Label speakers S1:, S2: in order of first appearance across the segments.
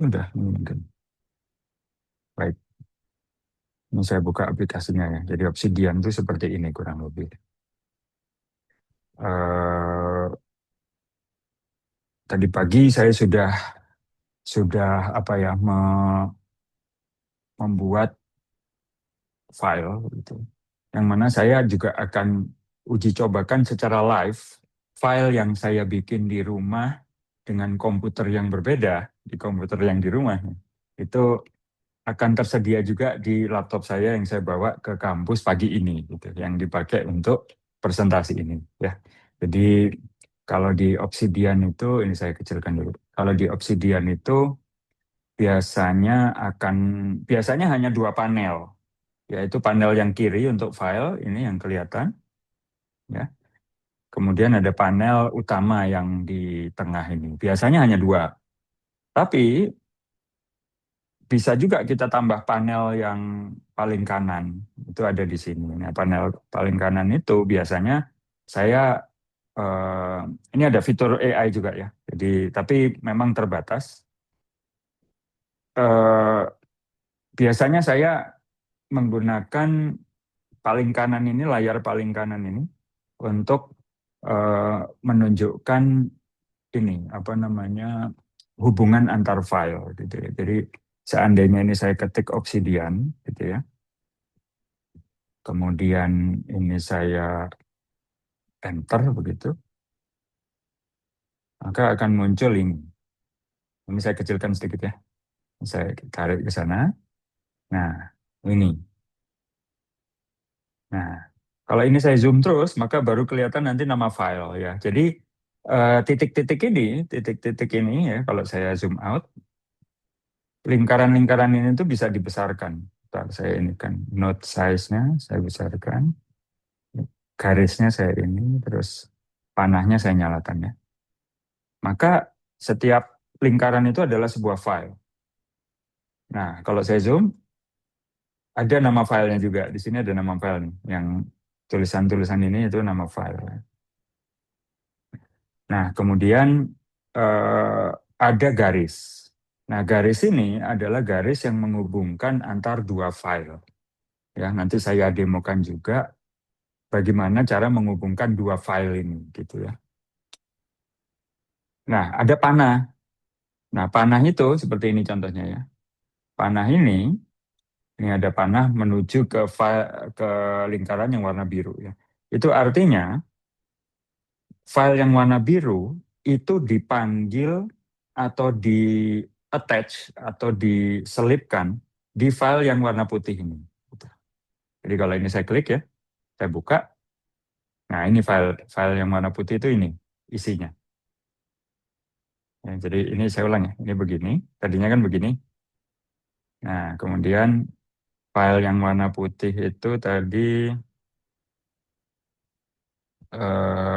S1: Udah, ini mungkin. Baik, ini saya buka aplikasinya ya. Jadi Obsidian itu seperti ini kurang lebih. Eh, Tadi pagi saya sudah apa ya membuat file gitu. Yang mana saya juga akan uji cobakan secara live file yang saya bikin di rumah dengan komputer yang berbeda di komputer yang di rumah. Itu akan tersedia juga di laptop saya yang saya bawa ke kampus pagi ini gitu, yang dipakai untuk presentasi ini ya. Jadi kalau di Obsidian itu ini saya kecilkan dulu. Kalau di Obsidian itu biasanya akan biasanya hanya dua panel, yaitu panel yang kiri untuk file ini yang kelihatan ya. Kemudian ada panel utama yang di tengah ini. Biasanya hanya dua. Tapi bisa juga kita tambah panel yang paling kanan. Itu ada di sini. Nah, panel paling kanan itu biasanya saya eh, ini ada fitur AI juga ya. Jadi tapi memang terbatas. Eh, Biasanya saya menggunakan paling kanan ini, layar paling kanan ini untuk menunjukkan ini apa namanya hubungan antar file gitu ya. Jadi seandainya ini saya ketik Obsidian gitu ya. Kemudian ini saya enter begitu, maka akan muncul ini. Ini saya kecilkan sedikit ya. Saya tarik ke sana. Nah, ini. Nah, kalau ini saya zoom terus, maka baru kelihatan nanti nama file ya. Jadi titik-titik ini ya, kalau saya zoom out, lingkaran-lingkaran ini tuh bisa dibesarkan. Ntar saya ini kan node size-nya saya besarkan, garisnya saya ini, terus panahnya saya nyalakan ya. Maka setiap lingkaran itu adalah sebuah file. Nah, kalau saya zoom, ada nama filenya juga. Di sini ada nama file nih, yang tulisan-tulisan ini itu nama file. Nah, kemudian eh, ada garis. Nah, garis ini adalah garis yang menghubungkan antar dua file. Ya, nanti saya demokan juga bagaimana cara menghubungkan dua file ini, gitu ya. Nah, ada panah. Nah, panah itu seperti ini contohnya ya. Panah ini ada panah menuju ke lingkaran yang warna biru ya. Itu artinya file yang warna biru itu dipanggil atau di attach atau diselipkan di file yang warna putih ini. Jadi kalau ini saya klik ya, saya buka. Nah, ini file yang warna putih itu ini isinya. Ya, jadi ini saya ulang ya, ini begini. Tadinya kan begini. Nah, kemudian file yang warna putih itu tadi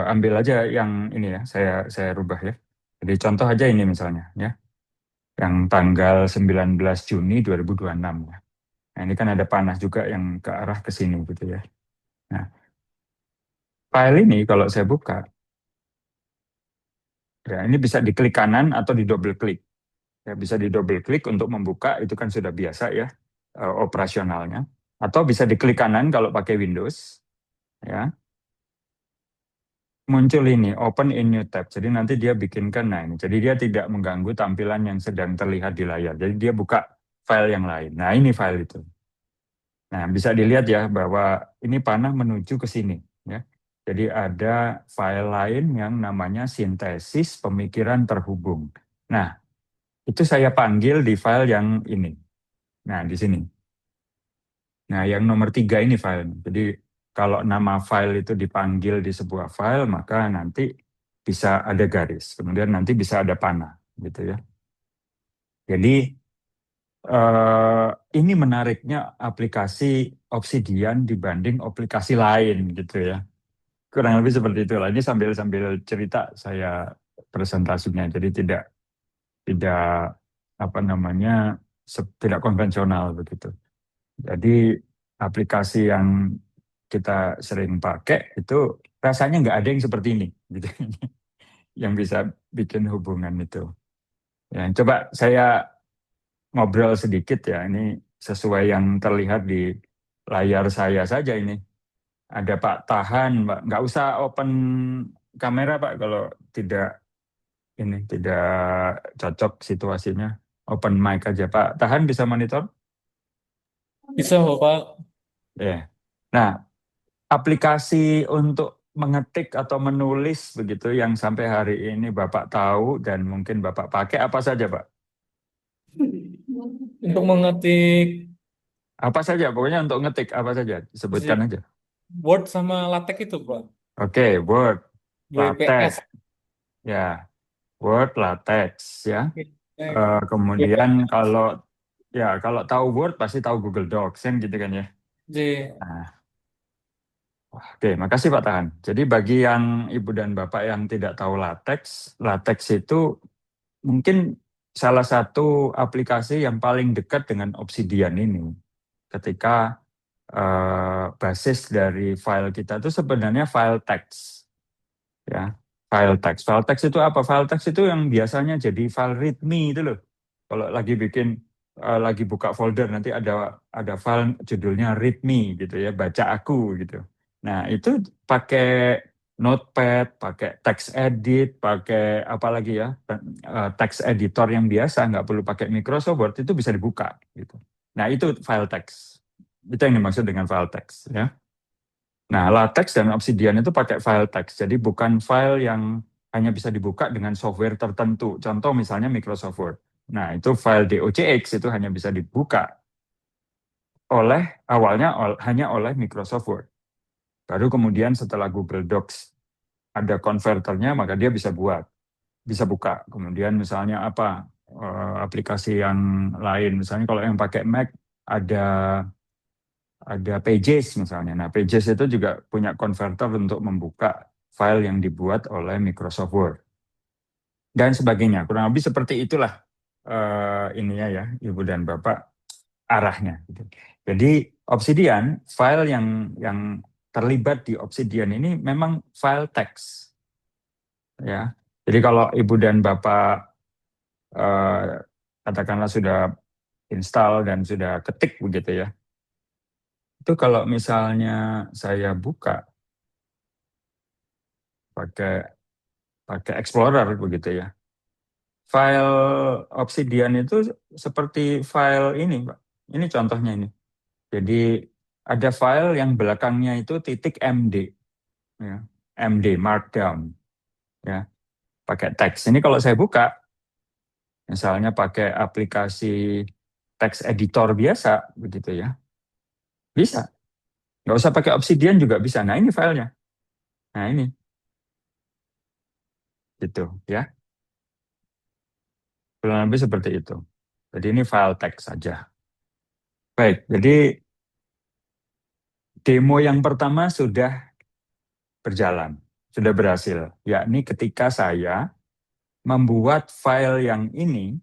S1: ambil aja yang ini ya, saya rubah ya. Jadi contoh aja ini misalnya ya, yang tanggal 19 Juni 2026 ya. Nah, ini kan ada panah juga yang ke arah ke sini gitu ya. Nah, file ini kalau saya buka, ya ini bisa diklik kanan atau di double klik. Ya, bisa di double klik untuk membuka, itu kan sudah biasa ya operasionalnya. Atau bisa diklik kanan kalau pakai Windows, ya muncul ini open in new tab. Jadi nanti dia bikinkan, nah ini. Jadi dia tidak mengganggu tampilan yang sedang terlihat di layar. Jadi dia buka file yang lain. Nah ini file itu. Nah bisa dilihat ya bahwa ini panah menuju ke sini. Ya. Jadi ada file lain yang namanya sintesis pemikiran terhubung. Nah itu saya panggil di file yang ini. Nah di sini. Nah yang nomor 3 ini file. Jadi kalau nama file itu dipanggil di sebuah file, maka nanti bisa ada garis, kemudian nanti bisa ada panah, gitu ya. Jadi ini menariknya aplikasi Obsidian dibanding aplikasi lain, gitu ya. Kurang lebih seperti itulah. Ini sambil sambil cerita saya presentasinya, jadi tidak tidak apa namanya tidak konvensional begitu. Jadi aplikasi yang kita sering pakai itu rasanya nggak ada yang seperti ini, gitu. Yang bisa bikin hubungan itu. Ya, coba saya ngobrol sedikit ya. Ini sesuai yang terlihat di layar saya saja ini. Ada Pak Tahan, Pak. Nggak usah open kamera Pak kalau tidak cocok situasinya. Open mic aja Pak. Tahan bisa monitor?
S2: Bisa, Bapak.
S1: Ya. Nah, aplikasi untuk mengetik atau menulis begitu yang sampai hari ini Bapak tahu dan mungkin Bapak pakai apa saja Pak?
S2: Untuk mengetik
S1: Apa saja, pokoknya untuk ngetik apa saja, sebutkan aja.
S2: Word sama LaTeX itu, Pak.
S1: Oke, Word, LaTeX,
S2: WPS.
S1: ya, Word, LaTeX, ya.
S2: Eh,
S1: Kemudian
S2: WPS.
S1: kalau tahu Word pasti tahu Google Docs, kan gitu kan ya.
S2: J.
S1: Nah, oke, makasih Pak Tahan. Jadi bagi yang Ibu dan Bapak yang tidak tahu LaTeX, LaTeX itu mungkin salah satu aplikasi yang paling dekat dengan Obsidian ini. Ketika basis dari file kita itu sebenarnya file teks. Ya, file teks. File teks itu apa? File teks itu yang biasanya jadi file readme itu loh. Kalau lagi buka folder nanti ada file judulnya readme gitu ya, baca aku gitu. Nah, itu pakai Notepad, pakai text edit, pakai apa lagi ya, text editor yang biasa, nggak perlu pakai Microsoft Word, itu bisa dibuka gitu. Nah, itu file text. Itu yang dimaksud dengan file text ya. Nah, LaTeX dan Obsidian itu pakai file text. Jadi bukan file yang hanya bisa dibuka dengan software tertentu. Contoh misalnya Microsoft Word. Nah, itu file docx itu hanya bisa dibuka hanya oleh Microsoft Word. Baru kemudian setelah Google Docs ada konverternya, maka dia bisa buka. Kemudian misalnya apa aplikasi yang lain. Misalnya kalau yang pakai Mac ada Pages misalnya. Nah, Pages itu juga punya konverter untuk membuka file yang dibuat oleh Microsoft Word dan sebagainya. Kurang lebih seperti itulah ininya ya, Ibu dan Bapak, arahnya. Gitu. Jadi Obsidian, file yang terlibat di Obsidian ini memang file teks, ya. Jadi kalau Ibu dan Bapak katakanlah sudah install dan sudah ketik begitu ya, itu kalau misalnya saya buka pakai pakai Explorer begitu ya. File Obsidian itu seperti file ini, Pak. Ini contohnya ini. Jadi ada file yang belakangnya itu titik .md, ya. MD Markdown, ya. Pakai teks. Ini kalau saya buka, misalnya pakai aplikasi teks editor biasa, begitu ya, bisa. Nggak usah pakai Obsidian juga bisa. Nah ini filenya. Nah ini, gitu ya. Kurang lebih seperti itu. Jadi ini file teks saja. Baik, jadi demo yang pertama sudah berjalan, sudah berhasil. Yakni ketika saya membuat file yang ini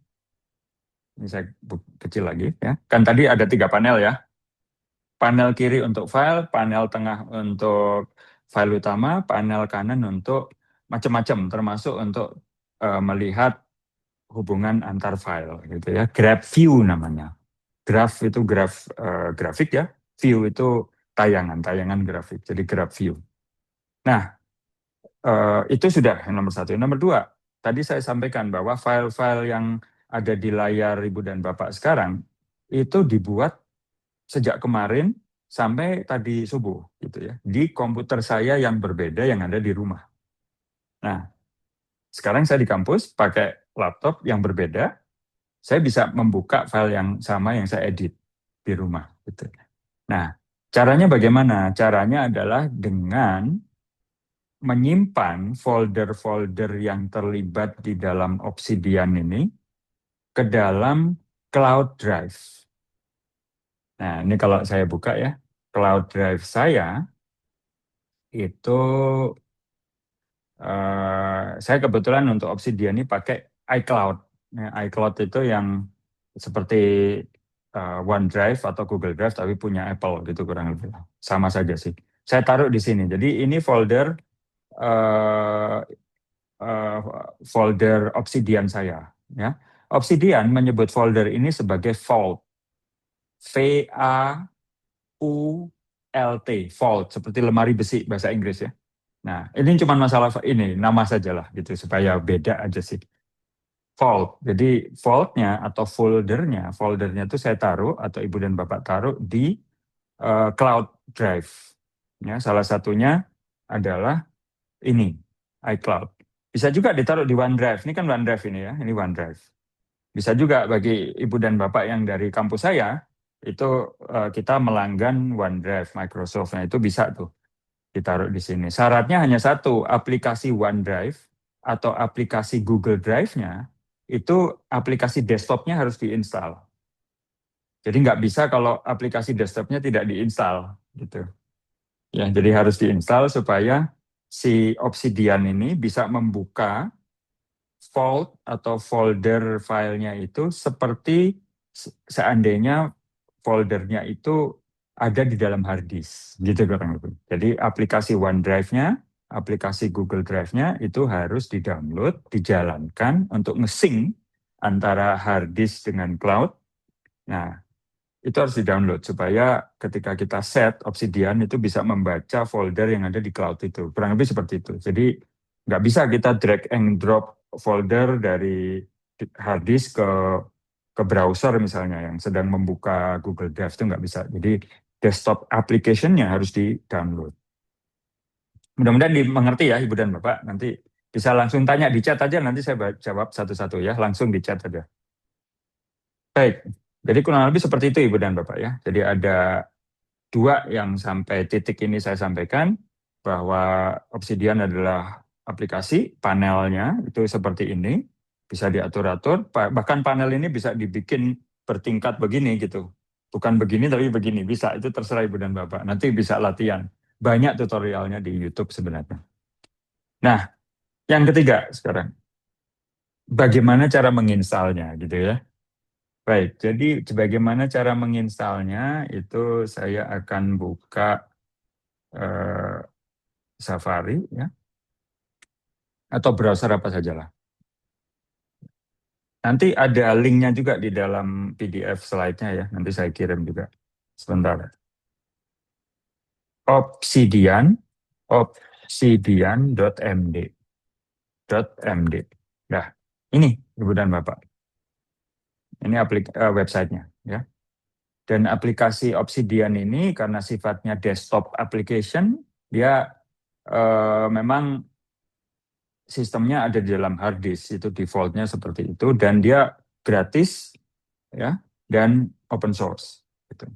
S1: saya kecil lagi ya. Kan tadi ada 3 panel ya. Panel kiri untuk file, panel tengah untuk file utama, panel kanan untuk macam-macam, termasuk untuk melihat hubungan antar file gitu ya. Graph view namanya. Graph itu grafik ya. View itu tayangan grafik. Jadi graph view. Nah, itu sudah yang nomor satu. Nomor dua, tadi saya sampaikan bahwa file-file yang ada di layar Ibu dan Bapak sekarang itu dibuat sejak kemarin sampai tadi subuh gitu ya di komputer saya yang berbeda yang ada di rumah. Nah, sekarang saya di kampus pakai laptop yang berbeda, saya bisa membuka file yang sama yang saya edit di rumah gitu. Nah, caranya bagaimana? Caranya adalah dengan menyimpan folder-folder yang terlibat di dalam Obsidian ini ke dalam cloud drive. Nah, ini kalau saya buka ya, cloud drive saya itu saya kebetulan untuk Obsidian ini pakai iCloud. Nah, iCloud itu yang seperti OneDrive atau Google Drive tapi punya Apple gitu kurang lebih. Sama saja sih. Saya taruh di sini. Jadi ini uh, folder Obsidian saya, ya. Obsidian menyebut folder ini sebagai vault. V-A-U-L-T, vault, seperti lemari besi bahasa Inggris ya. Nah, ini cuma masalah ini, nama sajalah gitu, supaya beda aja sih. Vault, jadi vaultnya atau foldernya itu saya taruh atau Ibu dan Bapak taruh di cloud drive. Ya, salah satunya adalah ini, iCloud. Bisa juga ditaruh di OneDrive. Ini kan OneDrive ini ya, ini OneDrive. Bisa juga bagi Ibu dan Bapak yang dari kampus saya, itu kita melanggan OneDrive Microsoft. Nah, itu bisa tuh ditaruh di sini. Syaratnya hanya satu, aplikasi OneDrive atau aplikasi Google Drive-nya, itu aplikasi desktopnya harus diinstal. Jadi nggak bisa kalau aplikasi desktopnya tidak diinstal, gitu. Ya, jadi harus diinstal supaya si Obsidian ini bisa membuka vault atau folder filenya itu seperti seandainya foldernya itu ada di dalam hard disk, gitu kurang lebih. Jadi aplikasi OneDrive-nya, aplikasi Google Drive-nya itu harus di-download, dijalankan untuk nge-sync antara hard disk dengan cloud. Nah, itu harus di-download supaya ketika kita set Obsidian itu bisa membaca folder yang ada di cloud itu. Kurang lebih seperti itu. Jadi nggak bisa kita drag and drop folder dari hard disk ke browser misalnya yang sedang membuka Google Drive itu nggak bisa. Jadi desktop application-nya harus di-download. Mudah-mudahan dimengerti ya Ibu dan Bapak. Nanti bisa langsung tanya di chat aja, nanti saya jawab satu-satu ya, langsung di chat aja. Baik, jadi kurang lebih seperti itu Ibu dan Bapak ya. Jadi ada dua yang sampai titik ini saya sampaikan, bahwa Obsidian adalah aplikasi, panelnya itu seperti ini, bisa diatur-atur, bahkan panel ini bisa dibikin bertingkat begini gitu. Bukan begini tapi begini, bisa, itu terserah Ibu dan Bapak. Nanti bisa latihan. Banyak tutorialnya di YouTube sebenarnya. Nah, yang ketiga sekarang, bagaimana cara menginstalnya gitu ya. Baik, jadi bagaimana cara menginstalnya itu saya akan buka Safari ya, atau browser apa sajalah. Nanti ada linknya juga di dalam PDF slide-nya ya, nanti saya kirim juga. Sebentar. Obsidian, obsidian.md. Nah, ini Ibu dan Bapak. Ini websitenya ya. Dan aplikasi Obsidian ini karena sifatnya desktop application, dia memang sistemnya ada di dalam hard disk, itu defaultnya seperti itu, dan dia gratis ya, dan open source. Gitu.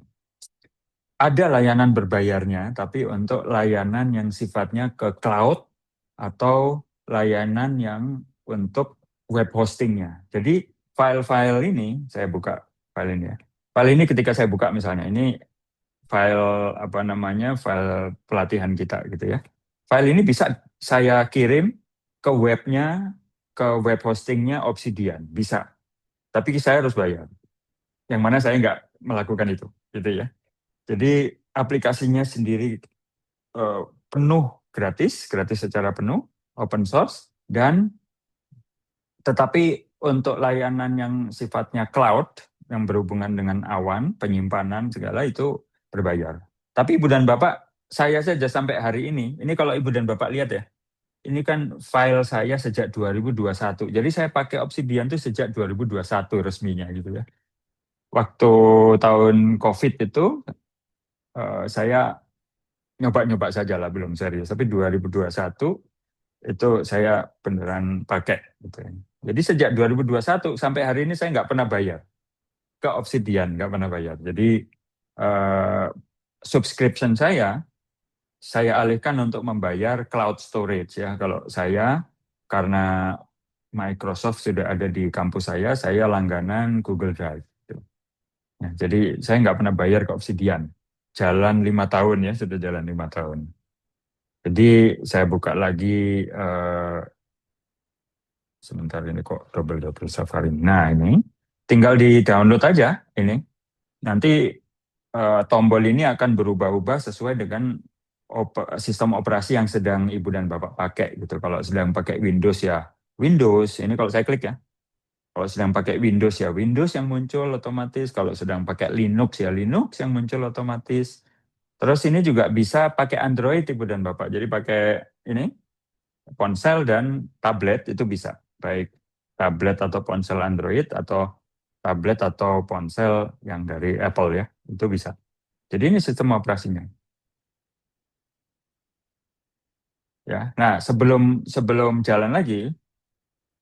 S1: Ada layanan berbayarnya, tapi untuk layanan yang sifatnya ke cloud atau layanan yang untuk web hostingnya. Jadi file-file ini, saya buka file ini ya. File ini ketika saya buka misalnya, ini file apa namanya, file pelatihan kita gitu ya. File ini bisa saya kirim ke webnya, ke web hostingnya Obsidian, bisa. Tapi saya harus bayar. Yang mana saya nggak melakukan itu, gitu ya. Jadi aplikasinya sendiri penuh gratis secara penuh, open source, dan tetapi untuk layanan yang sifatnya cloud, yang berhubungan dengan awan, penyimpanan segala itu berbayar. Tapi Ibu dan Bapak, saya saja sampai hari ini kalau Ibu dan Bapak lihat ya, ini kan file saya sejak 2021. Jadi saya pakai Obsidian itu sejak 2021 resminya gitu ya. Waktu tahun COVID itu saya nyoba-nyoba saja lah, belum serius. Tapi 2021 itu saya beneran pakai. Gitu. Jadi sejak 2021 sampai hari ini saya nggak pernah bayar ke Obsidian, nggak pernah bayar. Jadi subscription saya alihkan untuk membayar cloud storage ya. Kalau saya karena Microsoft sudah ada di kampus saya langganan Google Drive. Nah, jadi saya nggak pernah bayar ke Obsidian. Jalan 5 tahun ya, sudah jalan 5 tahun. Jadi saya buka lagi, sebentar ini kok double Safari. Nah ini, tinggal di download aja ini. Nanti tombol ini akan berubah-ubah sesuai dengan sistem operasi yang sedang Ibu dan Bapak pakai gitu. Kalau sedang pakai Windows ya Windows, ini kalau saya klik ya. Kalau sedang pakai Windows ya Windows yang muncul otomatis. Kalau sedang pakai Linux ya Linux yang muncul otomatis. Terus ini juga bisa pakai Android Ibu dan Bapak. Jadi pakai ini ponsel dan tablet itu bisa. Baik tablet atau ponsel Android atau tablet atau ponsel yang dari Apple ya. Itu bisa. Jadi ini sistem operasinya. Ya. Nah, sebelum jalan lagi,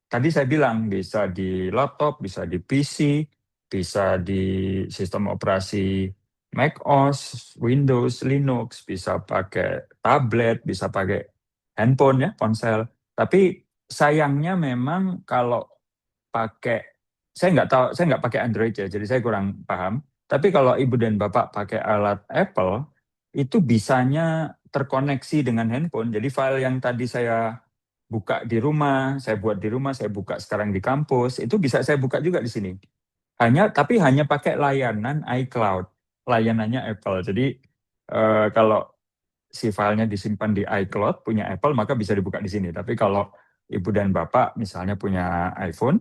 S1: tadi saya bilang bisa di laptop, bisa di PC, bisa di sistem operasi Mac OS, Windows, Linux, bisa pakai tablet, bisa pakai handphone ya, ponsel. Tapi sayangnya memang kalau pakai, saya nggak tahu, saya nggak pakai Android ya, jadi saya kurang paham. Tapi kalau ibu dan bapak pakai alat Apple, itu bisanya terkoneksi dengan handphone. Jadi file yang tadi saya buka di rumah, saya buat di rumah, saya buka sekarang di kampus, itu bisa saya buka juga di sini. Tapi hanya pakai layanan iCloud, layanannya Apple. Jadi kalau si filenya disimpan di iCloud punya Apple, maka bisa dibuka di sini. Tapi kalau ibu dan bapak misalnya punya iPhone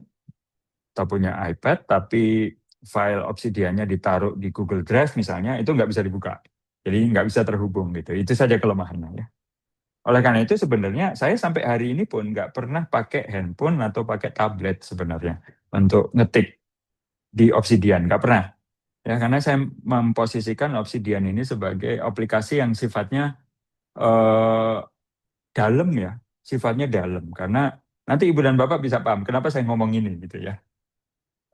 S1: atau punya iPad, tapi file Obsidiannya ditaruh di Google Drive misalnya, itu nggak bisa dibuka. Jadi nggak bisa terhubung gitu. Itu saja kelemahannya ya. Oleh karena itu sebenarnya saya sampai hari ini pun nggak pernah pakai handphone atau pakai tablet sebenarnya untuk ngetik di Obsidian, nggak pernah. Ya, karena saya memposisikan Obsidian ini sebagai aplikasi yang sifatnya eh, dalam ya, sifatnya dalam. Karena nanti ibu dan bapak bisa paham kenapa saya ngomong ini gitu ya.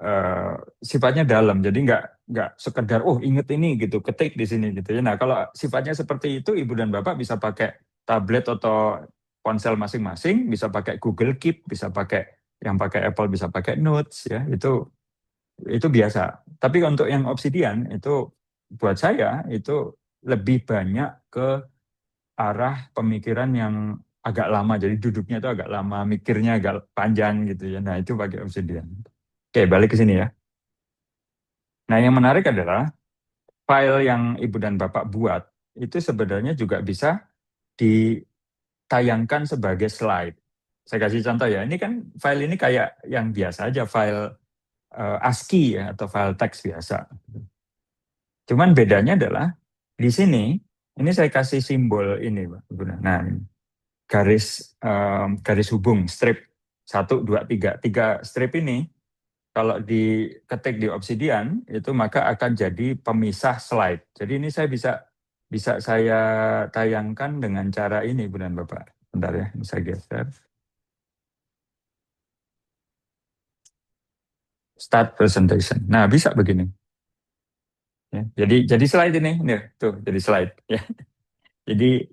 S1: Eh, sifatnya dalam, jadi nggak sekedar inget ini gitu, ketik di sini gitu ya. Nah kalau sifatnya seperti itu, ibu dan bapak bisa pakai tablet atau ponsel masing-masing, bisa pakai Google Keep, bisa pakai yang pakai Apple bisa pakai Notes ya, itu biasa. Tapi untuk yang Obsidian itu buat saya itu lebih banyak ke arah pemikiran yang agak lama. Jadi duduknya itu agak lama, mikirnya agak panjang gitu ya. Nah, itu pakai Obsidian. Oke, balik ke sini ya. Nah, yang menarik adalah file yang Ibu dan Bapak buat itu sebenarnya juga bisa ditayangkan sebagai slide. Saya kasih contoh ya. Ini kan file ini kayak yang biasa aja, file ASCII ya atau file teks biasa. Cuman bedanya adalah di sini, ini saya kasih simbol ini, Pak. Nah, ini. Garis hubung, strip 1, 2, 3. 3 strip ini, kalau diketik di Obsidian, itu maka akan jadi pemisah slide. Jadi ini saya bisa saya tayangkan dengan cara ini, Bu dan Bapak. Bentar ya, ini saya geser. Start presentation. Nah, bisa begini. Ya, jadi slide ini, tuh jadi slide. Ya. Jadi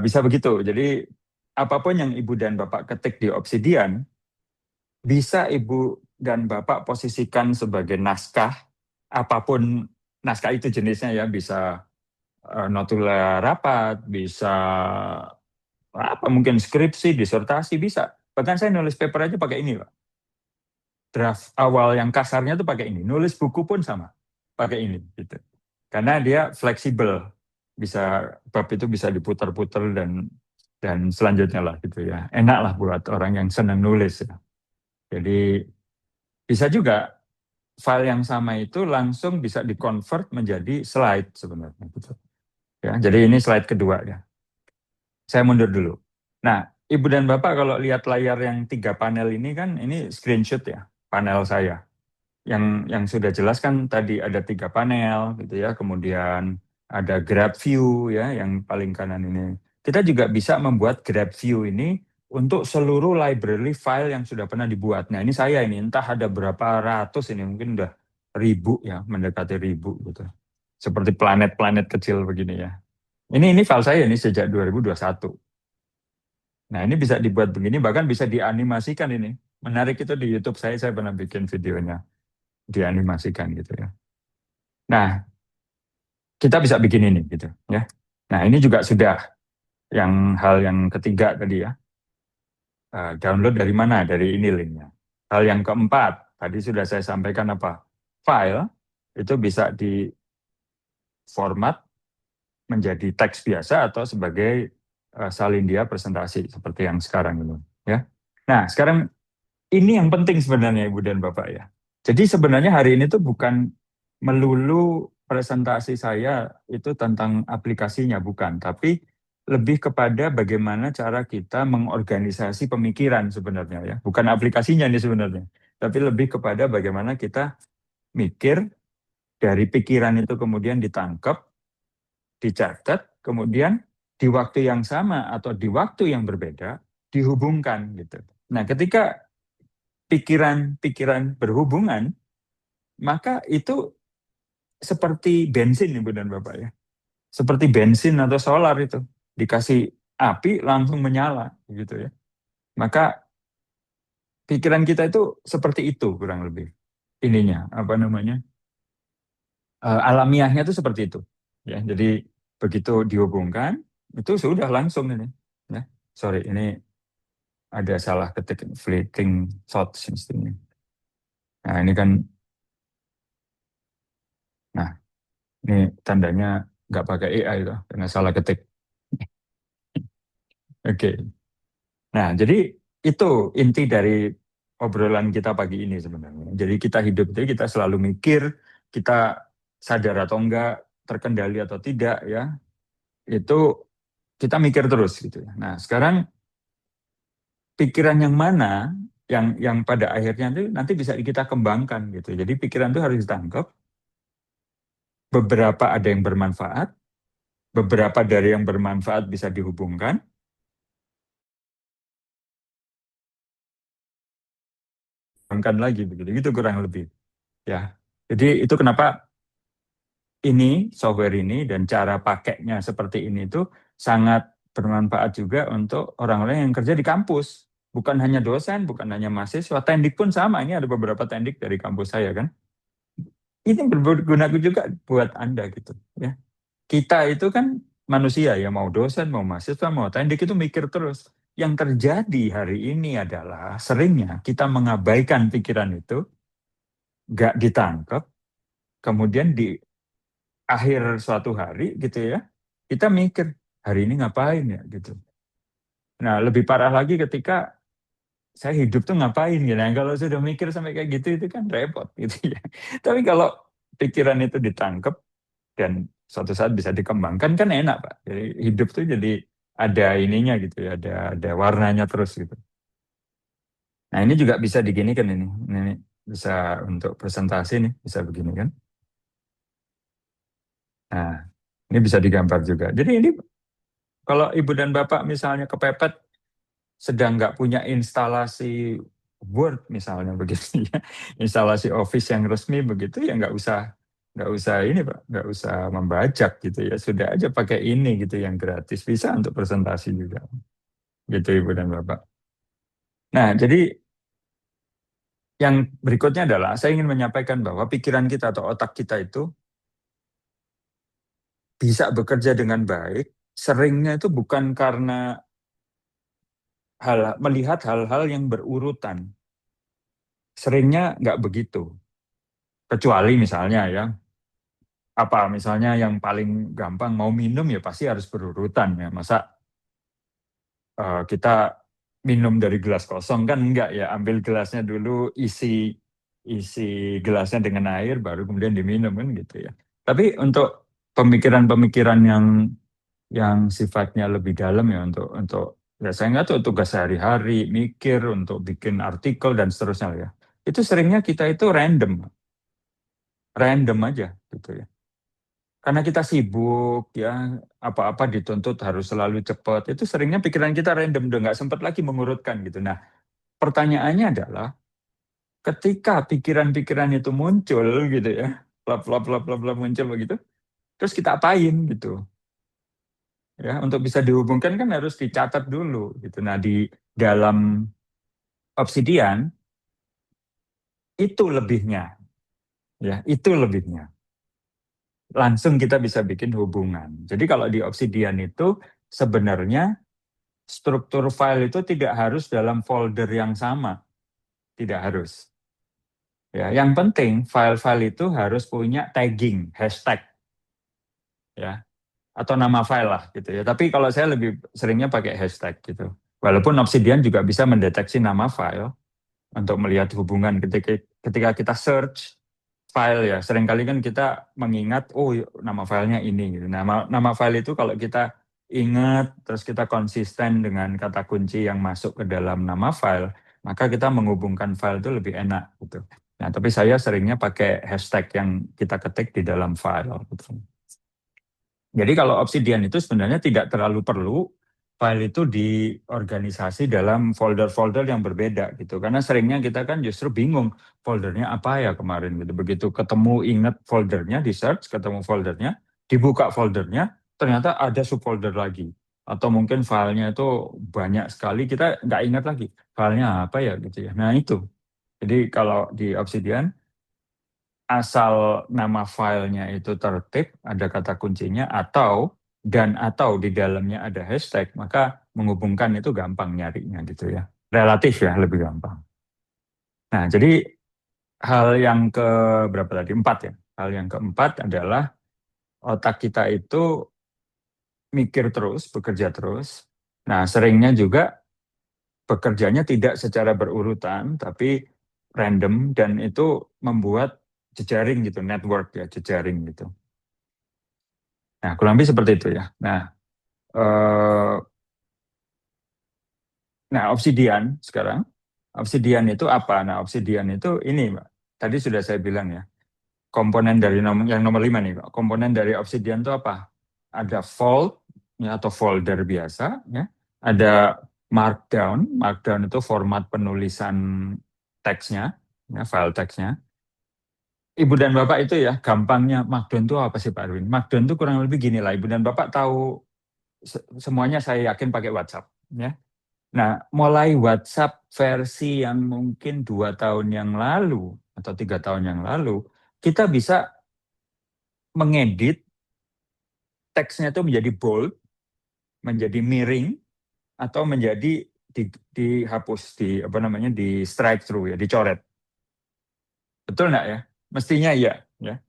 S1: bisa begitu. Jadi apapun yang Ibu dan Bapak ketik di Obsidian, bisa Ibu dan Bapak posisikan sebagai naskah, apapun naskah itu jenisnya ya, bisa notula rapat, bisa apa mungkin skripsi, disertasi, bisa. Bahkan saya nulis paper aja pakai ini, Pak. Draft awal yang kasarnya tuh pakai ini. Nulis buku pun sama, pakai ini. Gitu. Karena dia fleksibel, bisa bab itu bisa diputar-putar dan selanjutnya lah gitu ya. Enak lah buat orang yang senang nulis ya. Jadi bisa juga file yang sama itu langsung bisa di-convert menjadi slide sebenarnya gitu. Ya, jadi ini slide kedua ya. Saya mundur dulu. Nah, Ibu dan Bapak kalau lihat layar yang 3 panel ini kan ini screenshot ya, panel saya. Yang sudah jelas kan tadi ada 3 panel gitu ya, kemudian ada grab view ya yang paling kanan ini. Kita juga bisa membuat grab view ini untuk seluruh library file yang sudah pernah dibuat. Nah ini saya ini entah ada berapa ratus ini, mungkin udah ribu ya, mendekati ribu gitu. Seperti planet-planet kecil begini ya. Ini file saya ini sejak 2021. Nah ini bisa dibuat begini, bahkan bisa dianimasikan ini. Menarik itu di YouTube saya pernah bikin videonya dianimasikan gitu ya. Nah, kita bisa bikin ini gitu ya. Nah, ini juga sudah hal yang ketiga tadi ya. Download dari mana? Dari ini linknya. Hal yang keempat, tadi sudah saya sampaikan apa? File itu bisa di format menjadi teks biasa atau sebagai salindia presentasi seperti yang sekarang ini ya. Nah, sekarang Ini yang penting sebenarnya Ibu dan Bapak ya. Jadi sebenarnya hari ini tuh bukan melulu presentasi saya itu tentang aplikasinya, bukan. Tapi lebih kepada bagaimana cara kita mengorganisasi pemikiran sebenarnya ya. Bukan aplikasinya nih sebenarnya. Tapi lebih kepada bagaimana kita mikir dari pikiran itu kemudian ditangkap, dicatat, kemudian di waktu yang sama atau di waktu yang berbeda dihubungkan gitu. Nah, ketika pikiran-pikiran berhubungan, maka itu seperti bensin Ibu dan Bapak ya. Seperti bensin atau solar itu. Dikasih api langsung menyala gitu ya. Maka pikiran kita itu seperti itu kurang lebih. Ininya, apa namanya? Alamiahnya itu seperti itu. Ya, jadi begitu dihubungkan, itu sudah langsung ini. Ya. Sorry, ini ada salah ketik fleeting thoughts ini. Nah, ini kan, nah ini tandanya nggak pakai AI itu, karena salah ketik. Oke. Nah, jadi itu inti dari obrolan kita pagi ini sebenarnya. Jadi kita hidup itu kita selalu mikir, kita sadar atau enggak, terkendali atau tidak ya, itu kita mikir terus gitu ya. Nah, sekarang pikiran yang mana yang pada akhirnya itu nanti bisa kita kembangkan gitu. Jadi pikiran itu harus ditangkap, beberapa ada yang bermanfaat, beberapa dari yang bermanfaat bisa dihubungkan, kembangkan lagi begitu. Itu kurang lebih ya. Jadi itu kenapa ini software ini dan cara pakainya seperti ini itu sangat bermanfaat juga untuk orang-orang yang kerja di kampus. Bukan hanya dosen, bukan hanya mahasiswa, tendik pun sama. Ini ada beberapa tendik dari kampus saya kan. Ini berguna juga buat Anda gitu ya. Kita itu kan manusia ya, mau dosen, mau mahasiswa, mau tendik itu mikir terus. Yang terjadi hari ini adalah seringnya kita mengabaikan pikiran itu, nggak ditangkap, kemudian di akhir suatu hari gitu ya, kita mikir hari ini ngapain ya gitu. Nah, lebih parah lagi ketika saya hidup tuh ngapain gitu. Nah, kalau sudah mikir sampai kayak gitu itu kan repot gitu ya. Tapi kalau pikiran itu ditangkap dan suatu saat bisa dikembangkan kan enak Pak. Jadi hidup tuh jadi ada ininya gitu ya, ada warnanya terus gitu. Nah, ini juga bisa diginikan ini. Ini bisa untuk presentasi nih, bisa begini kan. Nah, ini bisa digambar juga. Jadi ini kalau Ibu dan Bapak misalnya kepepet sedang nggak punya instalasi Word misalnya begitu ya, instalasi Office yang resmi begitu ya nggak usah ini Pak, nggak usah membajak gitu ya, sudah aja pakai ini gitu yang gratis bisa untuk presentasi juga gitu Ibu dan Bapak. Nah jadi yang berikutnya adalah saya ingin menyampaikan bahwa pikiran kita atau otak kita itu bisa bekerja dengan baik, seringnya itu bukan karena melihat hal-hal yang berurutan. Seringnya nggak begitu. Kecuali misalnya ya, apa misalnya yang paling gampang mau minum ya pasti harus berurutan ya. Masa kita minum dari gelas kosong kan enggak ya, ambil gelasnya dulu, isi isi gelasnya dengan air baru kemudian diminum kan gitu ya. Tapi untuk pemikiran-pemikiran yang sifatnya lebih dalam ya untuk ya saya nggak tahu tugas sehari-hari, mikir untuk bikin artikel dan seterusnya ya. Itu seringnya kita itu random aja gitu ya. Karena kita sibuk ya, apa-apa dituntut harus selalu cepat. Itu seringnya pikiran kita random, udah nggak sempat lagi mengurutkan gitu. Nah, pertanyaannya adalah ketika pikiran-pikiran itu muncul gitu ya, plap plap plap plap plap muncul begitu, terus kita apain gitu ya? Untuk bisa dihubungkan kan harus dicatat dulu gitu. Nah, di dalam Obsidian itu lebihnya ya, itu lebihnya. Langsung kita bisa bikin hubungan. Jadi kalau di Obsidian itu sebenarnya struktur file itu tidak harus dalam folder yang sama, tidak harus. Ya, yang penting file-file itu harus punya tagging, hashtag, ya, atau nama file lah gitu ya. Tapi kalau saya lebih seringnya pakai hashtag gitu. Walaupun Obsidian juga bisa mendeteksi nama file, untuk melihat hubungan ketika kita search file ya. Seringkali kan kita mengingat, oh nama filenya ini. Gitu. Nama file itu kalau kita ingat, terus kita konsisten dengan kata kunci yang masuk ke dalam nama file, maka kita menghubungkan file itu lebih enak gitu. Nah, tapi saya seringnya pakai hashtag yang kita ketik di dalam file. Gitu. Jadi kalau Obsidian itu sebenarnya tidak terlalu perlu file itu diorganisasi dalam folder-folder yang berbeda gitu. Karena seringnya kita kan justru bingung foldernya apa ya kemarin gitu. Begitu ketemu ingat foldernya, di search ketemu foldernya, dibuka foldernya, ternyata ada subfolder lagi. Atau mungkin filenya itu banyak sekali, kita nggak ingat lagi filenya apa ya gitu ya. Nah itu. Jadi kalau di Obsidian, asal nama filenya itu tertib, ada kata kuncinya, atau di dalamnya ada hashtag, maka menghubungkan itu gampang nyarinya gitu ya. Relatif ya, lebih gampang. Nah, jadi hal yang ke berapa tadi? 4 ya. Hal yang keempat adalah otak kita itu mikir terus, bekerja terus. Nah, seringnya juga bekerjanya tidak secara berurutan, tapi random, dan itu membuat jejaring gitu, network ya, jejaring gitu. Nah, kurang lebih seperti itu ya. Eh, nah, Obsidian sekarang, Obsidian itu apa? Nah, Obsidian itu ini, Mbak. Tadi sudah saya bilang ya, komponen dari yang nomor 5 nih, Pak. Komponen dari Obsidian itu apa? Ada fold ya, atau folder biasa ya. Ada markdown. Markdown itu format penulisan teksnya, ya, file teksnya. Ibu dan Bapak itu ya, gampangnya Markdown itu apa sih Pak Erwin? Markdown itu kurang lebih gini lah, Ibu dan Bapak tahu semuanya saya yakin pakai WhatsApp. Ya. Nah, mulai WhatsApp versi yang mungkin 2 tahun yang lalu atau 3 tahun yang lalu, kita bisa mengedit teksnya itu menjadi bold, menjadi miring, atau menjadi dihapus, di strike through ya, dicoret. Betul nggak ya? Mestinya iya. Ya.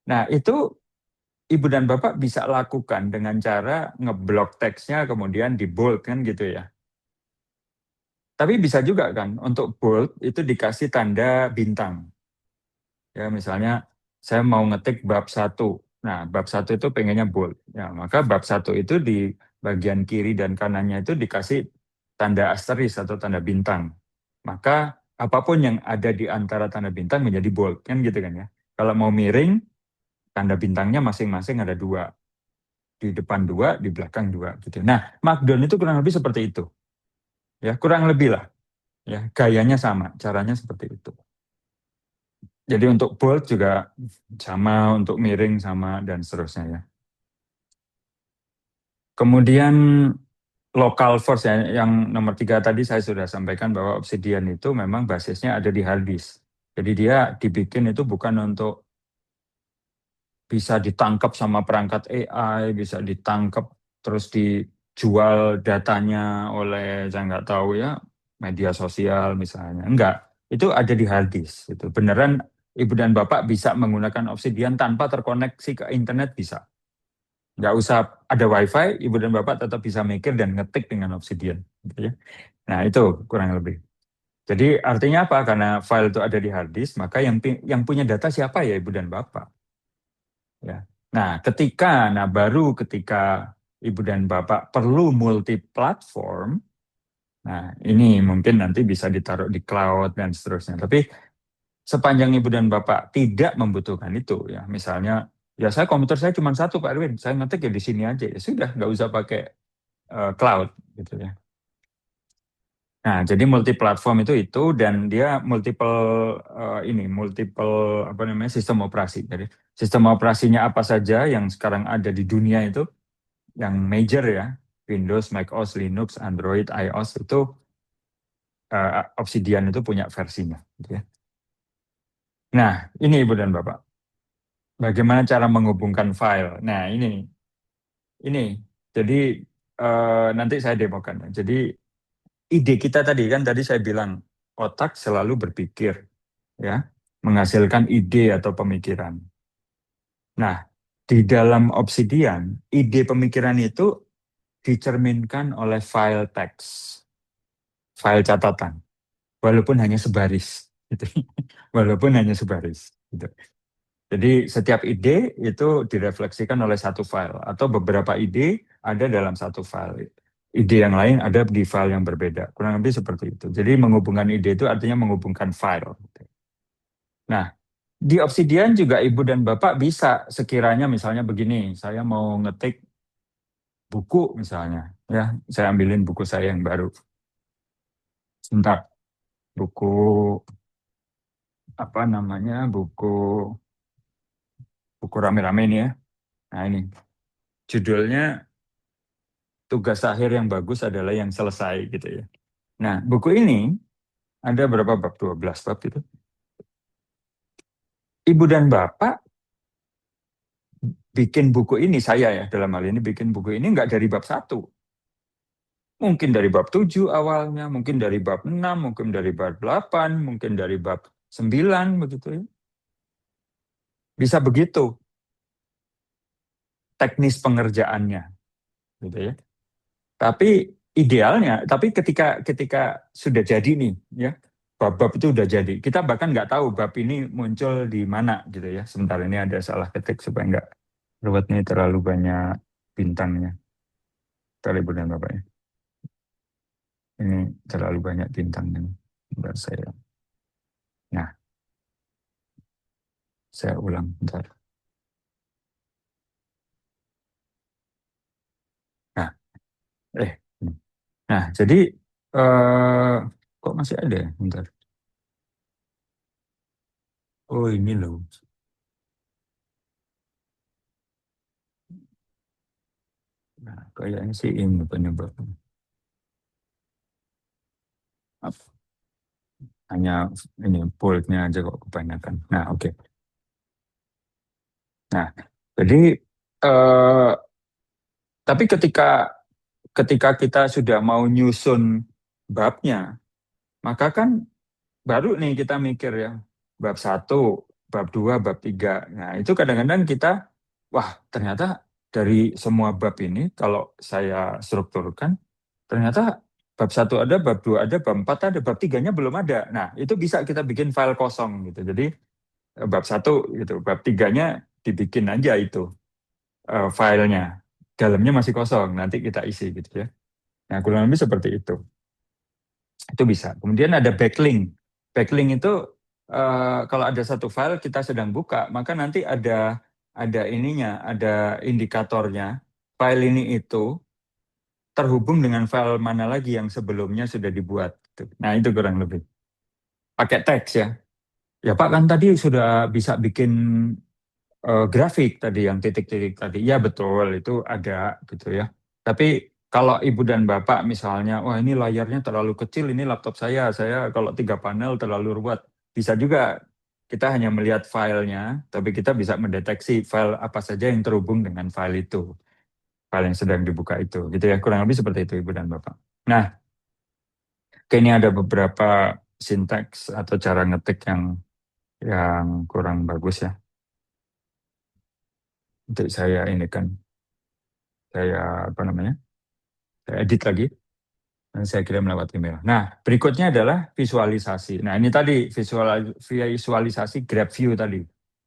S1: Nah, itu Ibu dan Bapak bisa lakukan dengan cara ngeblok teksnya kemudian di bold kan gitu ya. Tapi bisa juga kan untuk bold itu dikasih tanda bintang. Ya misalnya saya mau ngetik bab 1. Nah, bab 1 itu pengennya bold. Ya, maka bab 1 itu di bagian kiri dan kanannya itu dikasih tanda asteris atau tanda bintang. Maka apapun yang ada di antara tanda bintang menjadi bold kan gitu kan ya. Kalau mau miring, tanda bintangnya masing-masing ada 2. Di depan 2, di belakang 2 gitu. Nah, Markdown itu kurang lebih seperti itu. Ya, kurang lebih lah. Ya, gayanya sama, caranya seperti itu. Jadi untuk bold juga sama, untuk miring sama, dan seterusnya ya. Kemudian local force ya, yang nomor 3 tadi saya sudah sampaikan bahwa Obsidian itu memang basisnya ada di hard disk. Jadi dia dibikin itu bukan untuk bisa ditangkap sama perangkat AI, bisa ditangkap terus dijual datanya oleh saya nggak tahu ya media sosial misalnya. Enggak, itu ada di hard disk. Itu beneran Ibu dan Bapak bisa menggunakan Obsidian tanpa terkoneksi ke internet bisa. Nggak usah ada WiFi, Ibu dan Bapak tetap bisa mikir dan ngetik dengan Obsidian. Gitu ya. Nah itu kurang lebih. Jadi artinya apa? Karena file itu ada di hard disk, maka yang punya data siapa ya Ibu dan Bapak? Ya. Baru ketika Ibu dan Bapak perlu multi platform, nah ini mungkin nanti bisa ditaruh di cloud dan seterusnya. Tapi sepanjang Ibu dan Bapak tidak membutuhkan itu, ya misalnya, ya komputer saya cuma satu Pak Erwin, saya ngetik ya di sini aja, ya sudah nggak usah pakai cloud gitu ya. Nah, jadi multi platform itu dan dia multiple apa namanya sistem operasi. Jadi sistem operasinya apa saja yang sekarang ada di dunia itu yang major ya, Windows, Mac OS, Linux, Android, iOS itu Obsidian itu punya versinya. Gitu ya. Nah, ini Ibu dan Bapak, bagaimana cara menghubungkan file? Nah, ini. Jadi nanti saya demokan. Jadi ide kita tadi saya bilang otak selalu berpikir, ya, menghasilkan ide atau pemikiran. Nah, di dalam Obsidian, ide pemikiran itu dicerminkan oleh file teks, file catatan. walaupun hanya sebaris. Gitu. Walaupun hanya sebaris. Gitu. Jadi setiap ide itu direfleksikan oleh satu file atau beberapa ide ada dalam satu file. Ide yang lain ada di file yang berbeda. Kurang lebih seperti itu. Jadi menghubungkan ide itu artinya menghubungkan file. Nah, di Obsidian juga Ibu dan Bapak bisa sekiranya misalnya begini, saya mau ngetik buku misalnya, ya, saya ambilin buku saya yang baru. Sebentar, buku apa namanya? Buku rame-rame ini ya. Nah, ini judulnya tugas akhir yang bagus adalah yang selesai gitu ya. Nah, buku ini ada berapa bab? 12 bab itu. Ibu dan Bapak bikin buku ini, saya ya dalam hal ini bikin buku ini nggak dari bab 1. Mungkin dari bab 7 awalnya, mungkin dari bab 6, mungkin dari bab 8, mungkin dari bab 9 begitu ya. Bisa begitu teknis pengerjaannya gitu ya. Tapi idealnya, tapi ketika ketika sudah jadi nih ya, bab-bab itu udah jadi. Kita bahkan nggak tahu bab ini muncul di mana gitu ya. Sebentar ini ada salah ketik supaya nggak ruwet nih terlalu banyak bintangnya. Terlalu Ibu dan Bapak ya. Ini terlalu banyak bintangnya. Bentar Nah, saya ulang bentar. Nah, eh, nah jadi kok masih ada ya? Bentar. Oh ini loh. Nah, kayaknya sih ini penyebabnya. Hanya ini boldnya aja kok kebanyakan. Nah, oke. Nah, jadi eh, tapi ketika ketika kita sudah mau nyusun babnya, maka kan baru nih kita mikir ya, bab 1, bab 2, bab 3. Nah, itu kadang-kadang kita, wah ternyata dari semua bab ini, kalau saya strukturkan, ternyata bab 1 ada, bab 2 ada, bab 4 ada, bab 3-nya belum ada. Nah, itu bisa kita bikin file kosong gitu. Jadi bab 1 gitu, bab 3-nya dibikin aja itu filenya. Dalamnya masih kosong, nanti kita isi gitu ya. Nah, kurang lebih seperti itu. Itu bisa. Kemudian ada backlink. Backlink itu kalau ada satu file kita sedang buka, maka nanti ada ininya, ada indikatornya. File ini itu terhubung dengan file mana lagi yang sebelumnya sudah dibuat. Nah, itu kurang lebih. Pakai teks ya. Ya Pak kan tadi sudah bisa bikin grafik tadi yang titik-titik tadi. Ya betul, itu ada gitu ya. Tapi kalau ibu dan bapak misalnya, wah ini layarnya terlalu kecil, ini laptop saya kalau 3 panel terlalu ruwet. Bisa juga kita hanya melihat filenya, tapi kita bisa mendeteksi file apa saja yang terhubung dengan file itu, file yang sedang dibuka itu, gitu ya. Kurang lebih seperti itu ibu dan bapak. Nah, ini ada beberapa sintaks atau cara ngetik yang kurang bagus ya. Untuk saya ini kan, saya apa namanya? Saya edit lagi. Dan saya kirim lewat email. Nah, berikutnya adalah visualisasi. Nah, ini tadi visualisasi grab view tadi.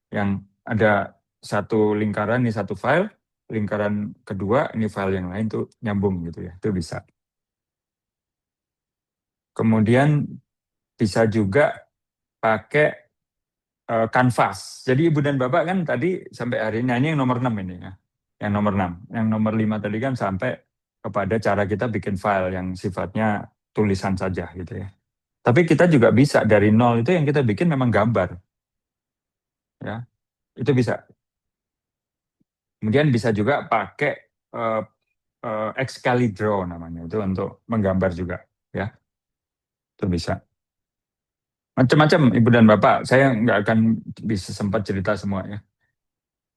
S1: Yang ada satu lingkaran, ini satu file, lingkaran kedua, ini file yang lain tuh nyambung gitu ya. Itu bisa. Kemudian bisa juga pakai kanvas. Jadi Ibu dan Bapak kan tadi sampai hari ini, nah ini yang nomor 6 ini ya. Yang nomor 6. Yang nomor 5 tadi kan sampai kepada cara kita bikin file yang sifatnya tulisan saja gitu ya. Tapi kita juga bisa dari nol itu yang kita bikin memang gambar, ya itu bisa. Kemudian bisa juga pakai uh, Excalibur namanya itu untuk menggambar juga, ya itu bisa. Macam-macam ibu dan bapak. Saya nggak akan bisa sempat cerita semua ya.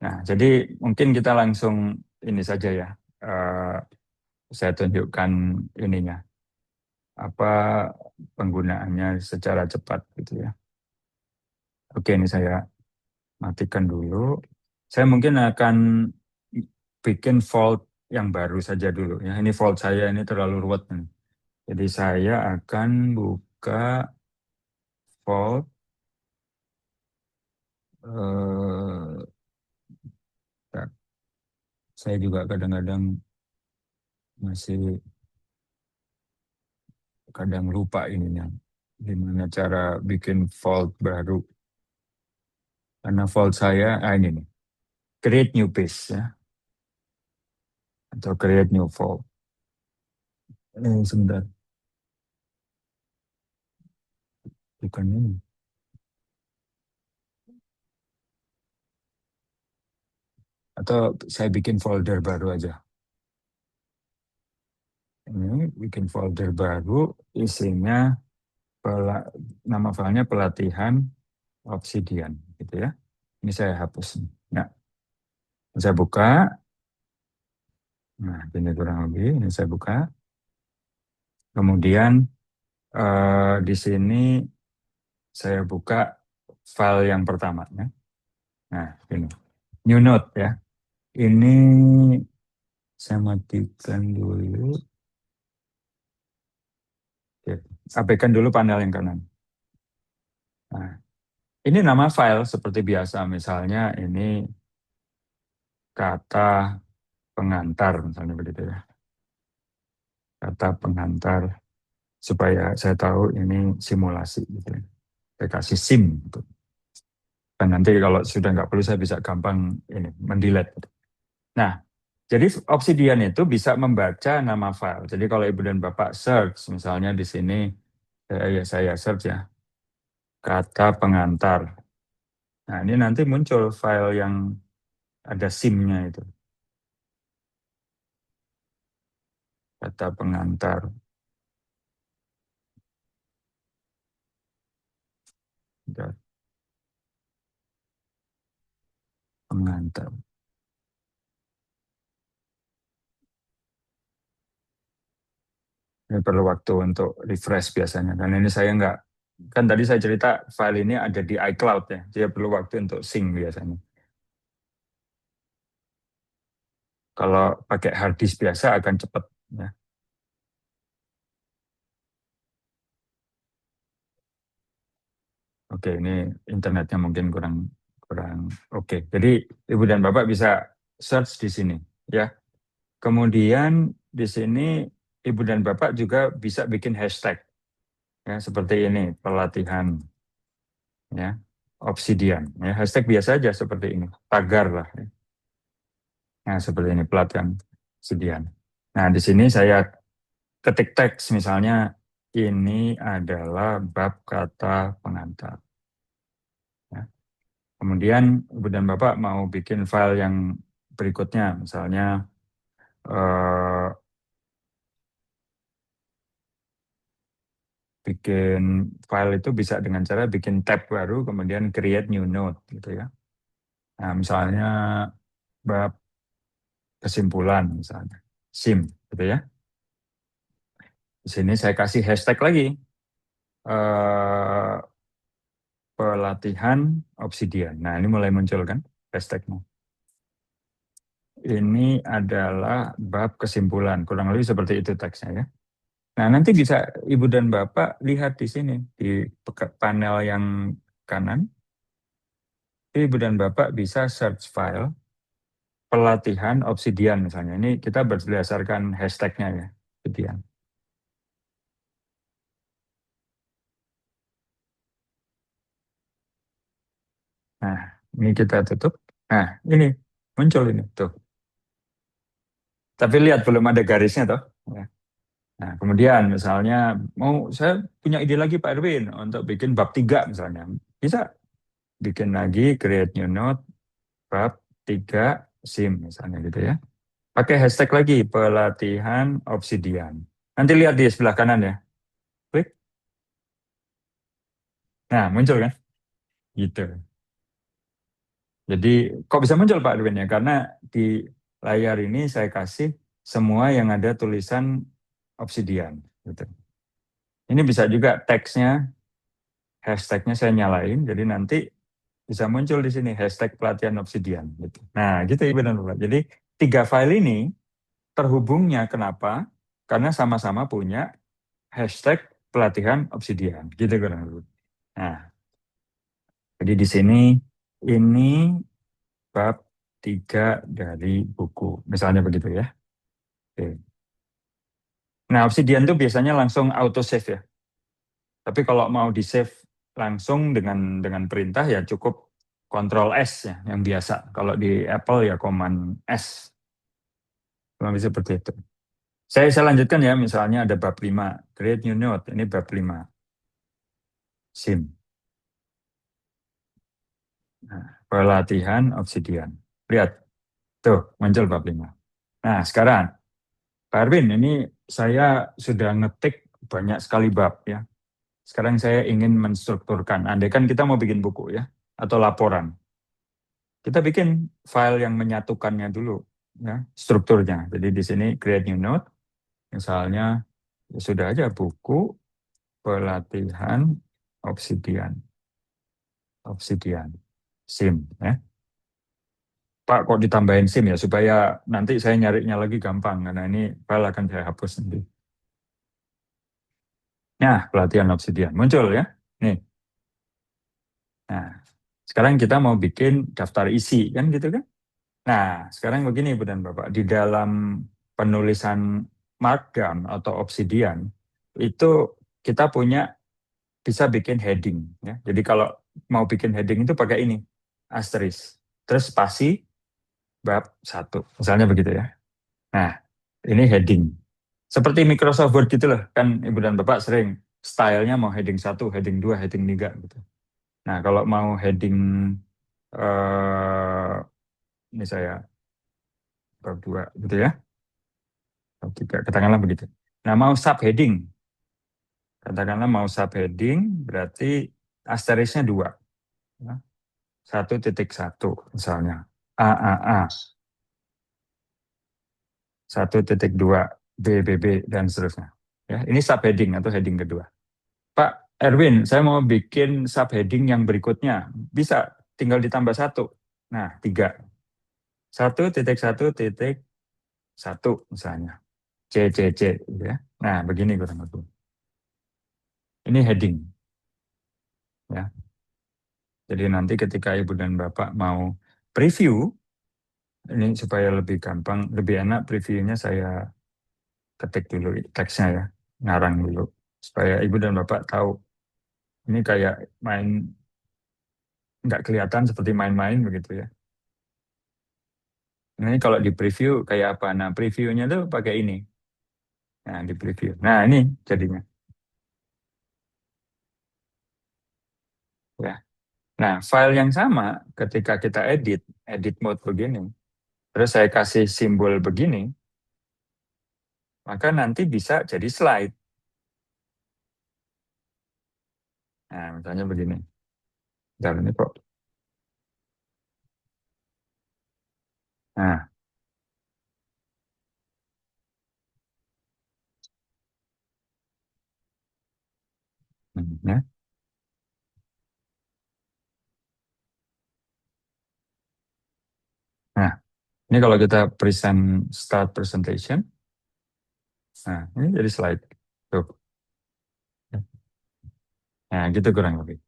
S1: Nah jadi mungkin kita langsung ini saja ya. Uh, saya tunjukkan ininya apa penggunaannya secara cepat gitu ya. Oke ini saya matikan dulu. Saya mungkin akan bikin vault yang baru saja dulu ya. Ini vault saya ini terlalu ruwet nih. Jadi saya akan buka default. eh, ya, saya juga kadang-kadang masih kadang lupa ininya. Gimana cara bikin vault baru. Karena vault saya, ini nih. Create new page ya. Atau create new vault. Sebentar. Bukan ini. Atau saya bikin folder baru aja. Ini bikin folder baru, isinya nama filenya pelatihan Obsidian, gitu ya. Ini saya hapus. Nah, saya buka. Nah, ini kurang lebih. Ini saya buka. Kemudian di sini saya buka file yang pertama. Ya. Nah, ini new note ya. Ini saya matikan dulu. Oke. Abaikan dulu panel yang kanan. Nah, ini nama file seperti biasa. Misalnya ini kata pengantar, misalnya begitu ya. Kata pengantar supaya saya tahu ini simulasi gitu ya. Saya kasih sim gitu. Dan nanti kalau sudah nggak perlu saya bisa gampang ini mendelete. Nah, jadi Obsidian itu bisa membaca nama file. Jadi kalau Ibu dan Bapak search, misalnya di sini saya search ya, kata pengantar. Nah, ini nanti muncul file yang ada SIM-nya itu. Kata pengantar. Pengantar. Ini perlu waktu untuk refresh biasanya. Dan ini saya nggak, kan tadi saya cerita file ini ada di iCloud ya. Dia perlu waktu untuk sync biasanya. Kalau pakai hard disk biasa akan cepat. Ya. Oke, ini internetnya mungkin kurang kurang oke. Jadi Ibu dan Bapak bisa search di sini ya. Kemudian di sini Ibu dan Bapak juga bisa bikin hashtag ya seperti ini pelatihan ya Obsidian ya hashtag biasa aja seperti ini tagar lah. Ya. Nah seperti ini pelatihan Obsidian. Nah di sini saya ketik teks misalnya ini adalah bab kata pengantar. Ya. Kemudian Ibu dan Bapak mau bikin file yang berikutnya, misalnya bikin file itu bisa dengan cara bikin tab baru, kemudian create new note gitu ya. Nah misalnya bab kesimpulan misalnya, SIM gitu ya. Di sini saya kasih hashtag lagi, eh, pelatihan Obsidian. Nah ini mulai muncul kan hashtagnya. Ini adalah bab kesimpulan, kurang lebih seperti itu teksnya ya. Nah, nanti bisa Ibu dan Bapak lihat di sini, di panel yang kanan. Ibu dan Bapak bisa search file pelatihan Obsidian misalnya. Ini kita berdasarkan hashtagnya ya, Obsidian. Nah, ini kita tutup. Nah, ini muncul ini tuh. Tapi lihat belum ada garisnya toh. Ya. Nah, kemudian misalnya mau saya punya ide lagi Pak Erwin untuk bikin bab 3 misalnya. Bisa bikin lagi create new note bab 3 SIM misalnya gitu ya. Pakai hashtag lagi pelatihan Obsidian. Nanti lihat di sebelah kanan ya. Klik. Nah, muncul kan? Gitu. Jadi kok bisa muncul Pak Edwin ya? Karena di layar ini saya kasih semua yang ada tulisan Obsidian. Gitu. Ini bisa juga teksnya, hashtagnya saya nyalain. Jadi nanti bisa muncul di sini hashtag pelatihan Obsidian. Gitu. Nah, gitu ya benar Pak. Jadi 3 file ini terhubungnya kenapa? Karena sama-sama punya hashtag pelatihan Obsidian. Gitu kan. Nah, jadi di sini ini bab 3 dari buku. Misalnya begitu ya. Oke. Nah, Obsidian itu biasanya langsung auto save ya. Tapi kalau mau di save langsung dengan perintah ya cukup Ctrl S ya yang biasa. Kalau di Apple ya Command S. Kurang lebih seperti itu. Saya lanjutkan ya, misalnya ada bab 5, create new note. Ini bab 5, SIM. Nah, pelatihan Obsidian. Lihat, tuh muncul bab 5. Nah, sekarang Pak Arvin, ini saya sudah ngetik banyak sekali bab ya. Sekarang saya ingin menstrukturkan. Andai kan kita mau bikin buku ya, atau laporan. Kita bikin file yang menyatukannya dulu ya, strukturnya. Jadi di sini create new note, misalnya ya sudah aja buku pelatihan Obsidian. Obsidian. SIM ya. Pak kok ditambahin SIM ya supaya nanti saya nyarinya lagi gampang karena ini file akan saya hapus nanti. Nah, pelatihan Obsidian muncul ya. Nih. Nah, sekarang kita mau bikin daftar isi kan gitu kan? Nah, sekarang begini Bu dan Bapak, di dalam penulisan Markdown atau Obsidian itu kita punya bisa bikin heading ya. Jadi kalau mau bikin heading itu pakai ini asterisk, terus spasi bab 1, misalnya begitu ya. Nah, ini heading. Seperti Microsoft Word gitu loh, kan Ibu dan Bapak sering stylenya mau heading 1, heading 2, heading 3 gitu. Nah, kalau mau heading eh ini saya bab 2 gitu ya. Bab 3, katakanlah begitu. Nah, mau subheading. Katakanlah mau subheading berarti asterisknya 2. Ya. 1.1 misalnya. AAA. 1.2 BBB dan seterusnya. Ya, ini subheading atau heading kedua. Pak Erwin, saya mau bikin subheading yang berikutnya. Bisa, tinggal ditambah 1. Nah, 3. 1.1.1 misalnya. C, gitu ya. Nah, begini kurang lebih. Ini heading. Ya. Jadi nanti ketika Ibu dan Bapak mau preview, ini supaya lebih gampang, lebih enak previewnya saya ketik dulu teksnya ya. Ngarang dulu. Supaya Ibu dan Bapak tahu. Ini kayak main, nggak kelihatan seperti main-main begitu ya. Nah, ini kalau di preview kayak apa? Nah, previewnya tuh pakai ini. Nah, di preview. Nah, ini jadinya. Ya. Nah, file yang sama ketika kita edit mode begini, terus saya kasih simbol begini, maka nanti bisa jadi slide. Nah, misalnya begini. Bentar, ini kok. Nah, ya. Nah, ini kalau kita start presentation, nah, ini jadi slide. Tuh. Nah, gitu kurang lebih.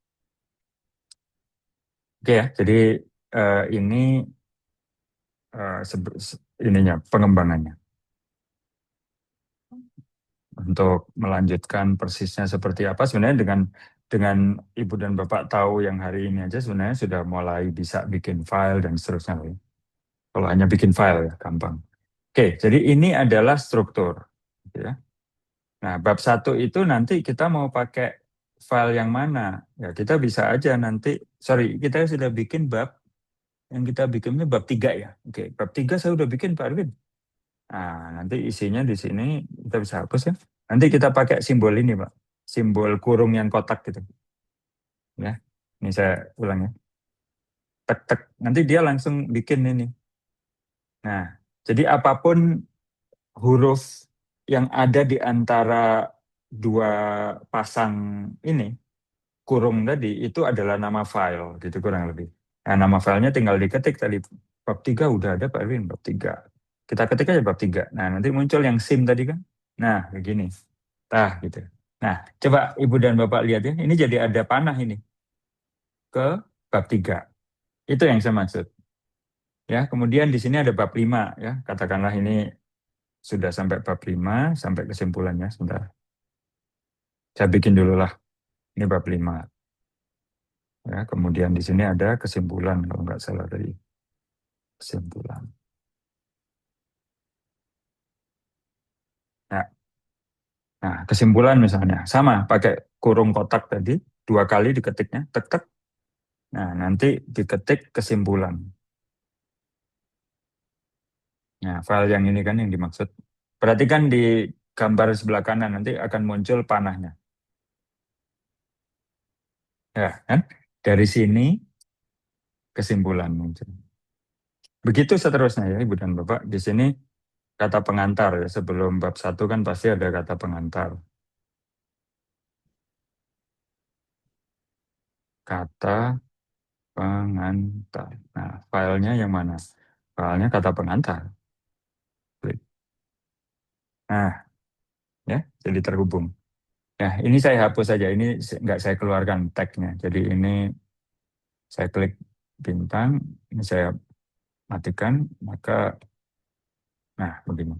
S1: Oke ya, jadi ini ininya pengembangannya. Untuk melanjutkan persisnya seperti apa, sebenarnya dengan Ibu dan Bapak tahu yang hari ini aja sebenarnya sudah mulai bisa bikin file dan seterusnya. Kalau hanya bikin file ya gampang. Oke, jadi ini adalah struktur. Gitu ya. Nah, bab 1 itu nanti kita mau pakai file yang mana? Ya kita bisa aja nanti, kita sudah bikin bab, yang kita bikinnya bab 3 ya. Oke, bab 3 saya udah bikin Pak Arvin. Nah, nanti isinya di sini kita bisa hapus ya. Nanti kita pakai simbol ini, Pak. Simbol kurung yang kotak gitu. Ya. Ini saya ulang ya. Tek tek. Nanti dia langsung bikin ini. Nah, jadi apapun huruf yang ada di antara dua pasang ini, kurung tadi, itu adalah nama file gitu kurang lebih. Nah, nama filenya tinggal diketik tadi. Bab 3 udah ada Pak Erwin, bab 3. Kita ketik aja bab 3. Nah, nanti muncul yang SIM tadi kan. Nah, begini. Gitu. Nah, coba Ibu dan Bapak lihat ya, ini jadi ada panah ini ke bab 3. Itu yang saya maksud. Ya, kemudian di sini ada bab 5 ya. Katakanlah ini sudah sampai bab 5 sampai kesimpulannya sebentar. Saya bikin dulu lah. Ini bab 5. Ya, kemudian di sini ada kesimpulan kalau nggak salah tadi. Kesimpulan. Nah, nah, kesimpulan misalnya sama pakai kurung kotak tadi, 2 kali diketiknya, tek tek. Nah, nanti diketik kesimpulan. Nah, file yang ini kan yang dimaksud. Perhatikan di gambar sebelah kanan nanti akan muncul panahnya. Ya, kan? Dari sini kesimpulan muncul. Begitu seterusnya ya, Ibu dan Bapak. Di sini kata pengantar ya, sebelum bab 1 kan pasti ada kata pengantar. Kata pengantar. Nah, filenya yang mana? Filenya kata pengantar. Klik. Nah, ya, jadi terhubung. Nah, ini saya hapus saja. Ini nggak saya keluarkan tagnya. Jadi ini saya klik bintang, ini saya matikan, maka, nah, begini.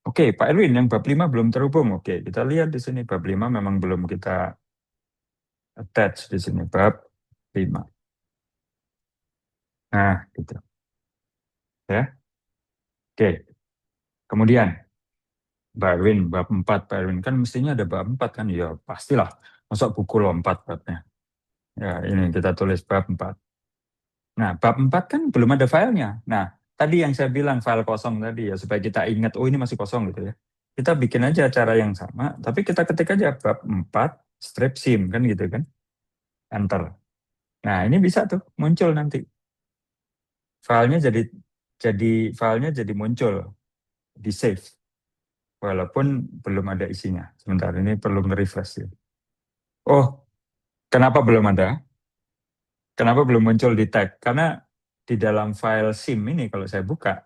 S1: Oke, Pak Erwin, yang bab 5 belum terhubung. Oke, kita lihat di sini bab 5 memang belum kita attach di sini, bab 5. Nah, gitu. Ya. Oke. Kemudian Pak Erwin, bab 4, Pak Erwin kan mestinya ada bab 4 kan? Ya, pastilah. Masuk buku lompat babnya. Ya, ini kita tulis bab 4. Nah, bab 4 kan belum ada filenya. Nah, tadi yang saya bilang file kosong tadi ya, supaya kita ingat, oh ini masih kosong gitu ya. Kita bikin aja cara yang sama, tapi kita ketik aja bab 4 strip sim kan gitu kan. Enter. Nah, ini bisa tuh muncul nanti. Filenya jadi filenya jadi muncul di save walaupun belum ada isinya. Sebentar ini perlu nge-refresh ya. Oh, kenapa belum ada? Kenapa belum muncul di tag? Karena di dalam file SIM ini kalau saya buka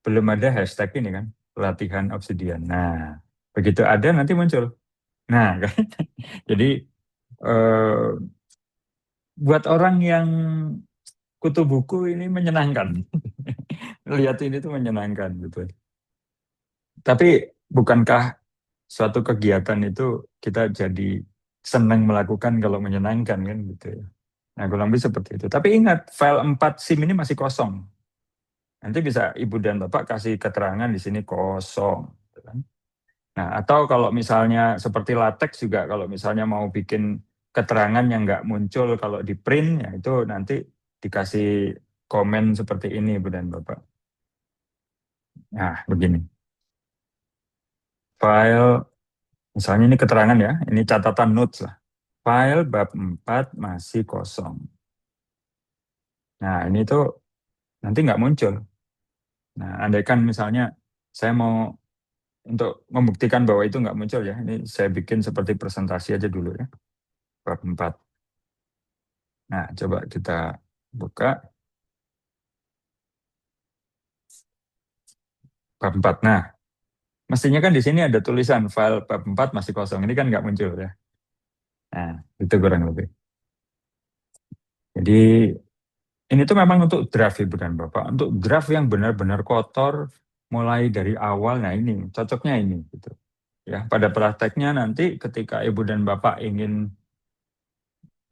S1: belum ada hashtag ini kan, latihan Obsidian. Nah, begitu ada nanti muncul. Nah, kan? Jadi eh, buat orang yang kutu buku ini menyenangkan. Lihat ini tuh menyenangkan gitu. Tapi bukankah suatu kegiatan itu kita jadi senang melakukan kalau menyenangkan kan gitu ya. Nah, kurang lebih seperti itu. Tapi ingat, file 4 SIM ini masih kosong. Nanti bisa Ibu dan Bapak kasih keterangan di sini kosong. Gitu kan. Nah, atau kalau misalnya seperti latex juga, kalau misalnya mau bikin keterangan yang nggak muncul kalau di print, ya itu nanti dikasih komen seperti ini, Ibu dan Bapak. Nah, begini. File, misalnya ini keterangan ya, ini catatan notes lah. File bab 4 masih kosong. Nah, ini tuh nanti nggak muncul. Nah, andaikan misalnya saya mau untuk membuktikan bahwa itu nggak muncul ya, ini saya bikin seperti presentasi aja dulu ya, bab 4. Nah, coba kita buka bab 4. Nah, mestinya kan di sini ada tulisan file bab 4 masih kosong. Ini kan nggak muncul ya. Nah, itu kurang lebih. Jadi ini tuh memang untuk draft Ibu dan Bapak. Untuk draft yang benar-benar kotor, mulai dari awal, nah ini, cocoknya ini. Gitu. Ya, pada prakteknya nanti ketika Ibu dan Bapak ingin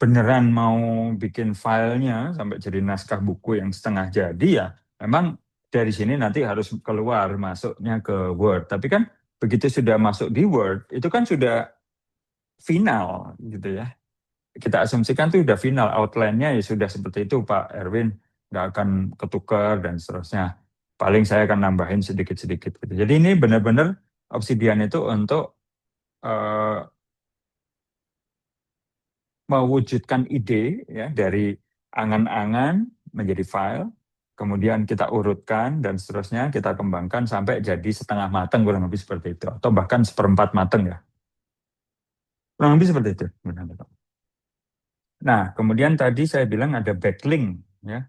S1: beneran mau bikin filenya sampai jadi naskah buku yang setengah jadi ya, memang dari sini nanti harus keluar masuknya ke Word. Tapi kan begitu sudah masuk di Word, itu kan sudah final gitu ya. Kita asumsikan tuh udah final, outline-nya ya sudah seperti itu Pak Erwin, nggak akan ketukar dan seterusnya. Paling saya akan nambahin sedikit-sedikit gitu. Jadi ini benar-benar Obsidian itu untuk eh, mewujudkan ide ya dari angan-angan menjadi file, kemudian kita urutkan dan seterusnya kita kembangkan sampai jadi setengah matang kurang lebih seperti itu atau bahkan seperempat matang ya. Kurang lebih seperti itu. Nah, kemudian tadi saya bilang ada backlink ya.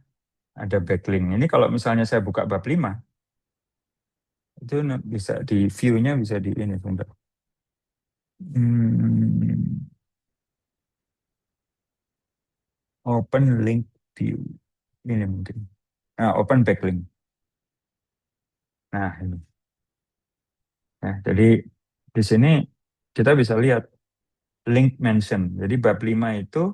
S1: Ada backlink. Ini kalau misalnya saya buka bab 5 itu bisa di view-nya bisa di ini sebentar. Hmm, open link view. Ini mungkin. Nah, open backlink. Nah, ini. Nah, jadi di sini kita bisa lihat link mention. Jadi bab 5 itu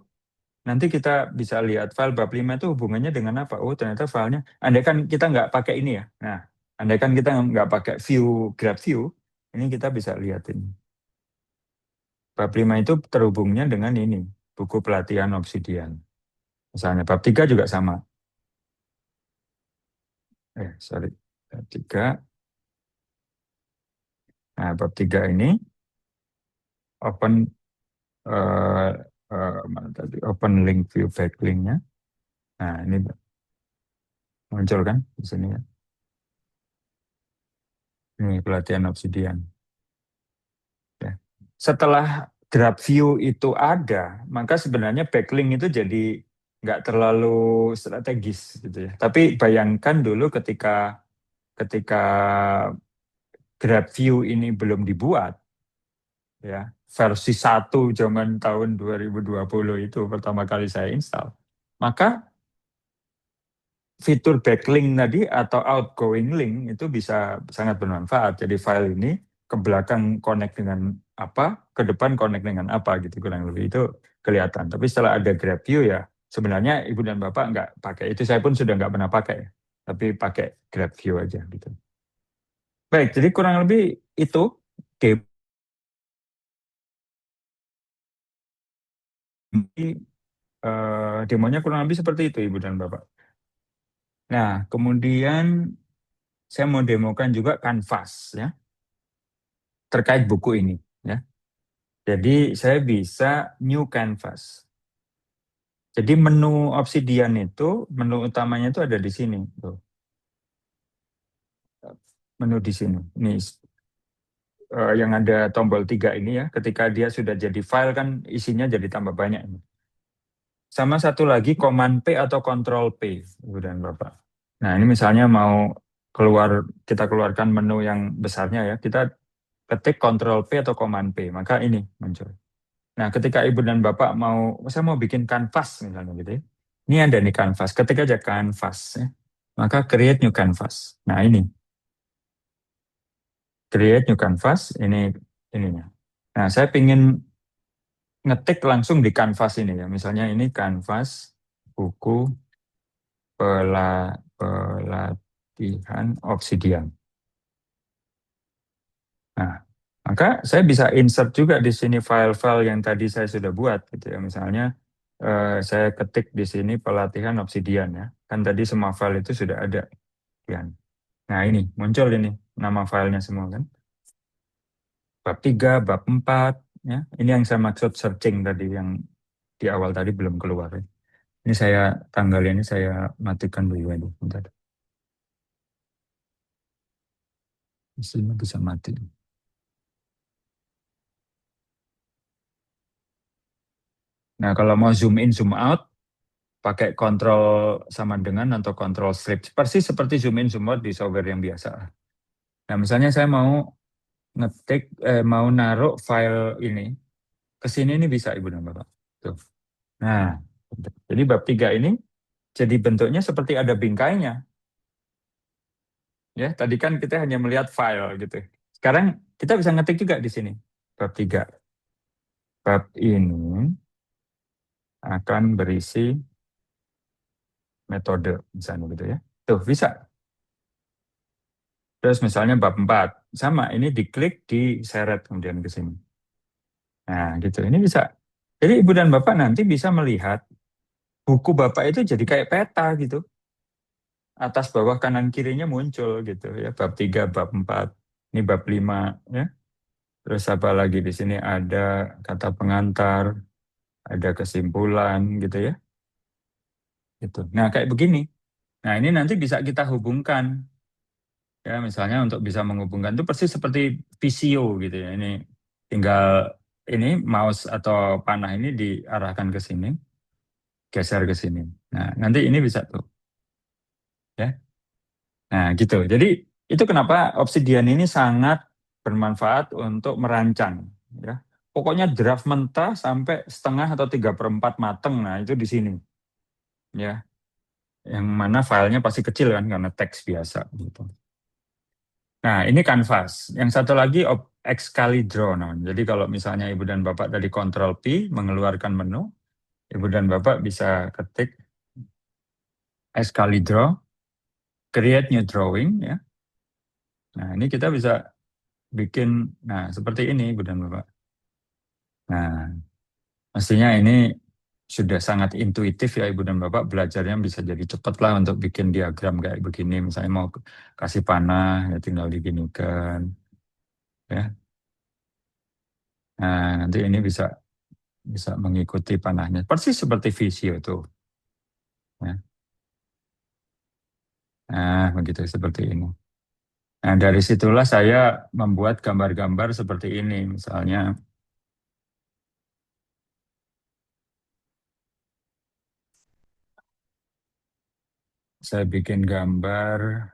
S1: nanti kita bisa lihat file bab 5 itu hubungannya dengan apa. Oh, ternyata filenya, andai kan kita nggak pakai ini ya. Nah, andai kan kita nggak pakai view, grab view, ini kita bisa lihat ini. Bab 5 itu terhubungnya dengan ini, buku pelatihan Obsidian. Misalnya bab 3 juga sama. Sorry. Bab 3. Nah, bab 3 ini open eh, mana tadi? Open link view backlinknya. Nah, ini muncul kan di sini ya. Ini pelatihan Obsidian. Ya. Setelah grab view itu ada, maka sebenarnya backlink itu jadi nggak terlalu strategis gitu ya. Tapi bayangkan dulu ketika ketika grab view ini belum dibuat, ya versi 1 zaman tahun 2020 itu pertama kali saya install, maka fitur backlink tadi atau outgoing link itu bisa sangat bermanfaat. Jadi file ini ke belakang connect dengan apa, ke depan connect dengan apa gitu kurang lebih itu kelihatan. Tapi setelah ada grab view ya sebenarnya ibu dan bapak nggak pakai itu. Saya pun sudah nggak pernah pakai, tapi pakai grab view aja gitu. Baik, jadi kurang lebih itu game demonya kurang lebih seperti itu ibu dan bapak. Nah, kemudian saya mau demokan juga Canvas ya terkait buku ini ya. Jadi saya bisa new canvas. Jadi menu Obsidian itu, menu utamanya itu ada di sini. Tuh. Menu di sini. Ini yang ada tombol 3 ini ya. Ketika dia sudah jadi file kan isinya jadi tambah banyak. Sama satu lagi Command P atau Control P, Ibu dan Bapak. Nah ini misalnya mau kita keluarkan menu yang besarnya ya. Kita ketik Control P atau Command P, maka ini muncul. Nah, ketika ibu dan bapak saya mau bikin kanvas misalnya gitu ya. Ini ada nih kanvas, ketik aja kanvas ya. Maka create new canvas. Nah ini, create new canvas, ini ininya. Nah, saya ingin ngetik langsung di kanvas ini ya. Misalnya ini kanvas buku pelatihan Obsidian. Nah, maka saya bisa insert juga di sini file-file yang tadi saya sudah buat gitu ya. Misalnya saya ketik di sini pelatihan Obsidian ya. Kan tadi semua file itu sudah ada. Ya. Nah, ini muncul ini nama filenya semua kan. Bab 3, bab 4 ya. Ini yang saya maksud searching tadi yang di awal tadi belum keluar ya. Ini saya tanggal ini saya matikan dulu ini. Bentar. Di sini bisa mati. Nah, kalau mau zoom in, zoom out, pakai kontrol sama dengan atau kontrol strip. Persis seperti zoom in, zoom out di software yang biasa. Nah, misalnya saya mau mau naruh file ini ke sini ini bisa Ibu dan Bapak. Tuh. Nah, jadi bab 3 ini jadi bentuknya seperti ada bingkainya. Ya, tadi kan kita hanya melihat file gitu. Sekarang kita bisa ngetik juga di sini. Bab 3. Bab ini akan berisi metode misalnya gitu ya. Tuh, bisa. Terus misalnya bab 4 sama ini diklik diseret kemudian ke sini. Nah, gitu. Ini bisa. Jadi Ibu dan Bapak nanti bisa melihat buku Bapak itu jadi kayak peta gitu. Atas bawah kanan kirinya muncul gitu ya. Bab 3, bab 4, ini bab 5 ya. Terus apa lagi di sini ada kata pengantar, ada kesimpulan gitu ya. Gitu. Nah, kayak begini. Nah, ini nanti bisa kita hubungkan ya, misalnya untuk bisa menghubungkan itu persis seperti Visio gitu ya. Ini tinggal ini mouse atau panah ini diarahkan ke sini, geser ke sini. Nah, nanti ini bisa tuh ya. Nah, gitu. Jadi itu kenapa Obsidian ini sangat bermanfaat untuk merancang ya. pokoknya draft mentah sampai setengah atau 3/4 mateng. Nah, itu di sini. Ya, yang mana filenya pasti kecil kan karena teks biasa gitu. Nah, ini Canvas. Yang satu lagi Excalidraw namanya. Jadi kalau misalnya Ibu dan Bapak tadi Ctrl P mengeluarkan menu, Ibu dan Bapak bisa ketik Excalidraw, create new drawing ya. Nah, ini kita bisa bikin seperti ini Ibu dan Bapak. Nah, mestinya ini sudah sangat intuitif ya Ibu dan Bapak, belajarnya bisa jadi cepat lah untuk bikin diagram kayak begini. Misalnya mau kasih panah ya tinggal diginikan ya. Nah, nanti ini bisa bisa mengikuti panahnya. Persis seperti Visio tuh. Ya. Nah, begitu seperti ini. Nah, dari situlah saya membuat gambar-gambar seperti ini. Misalnya saya bikin gambar,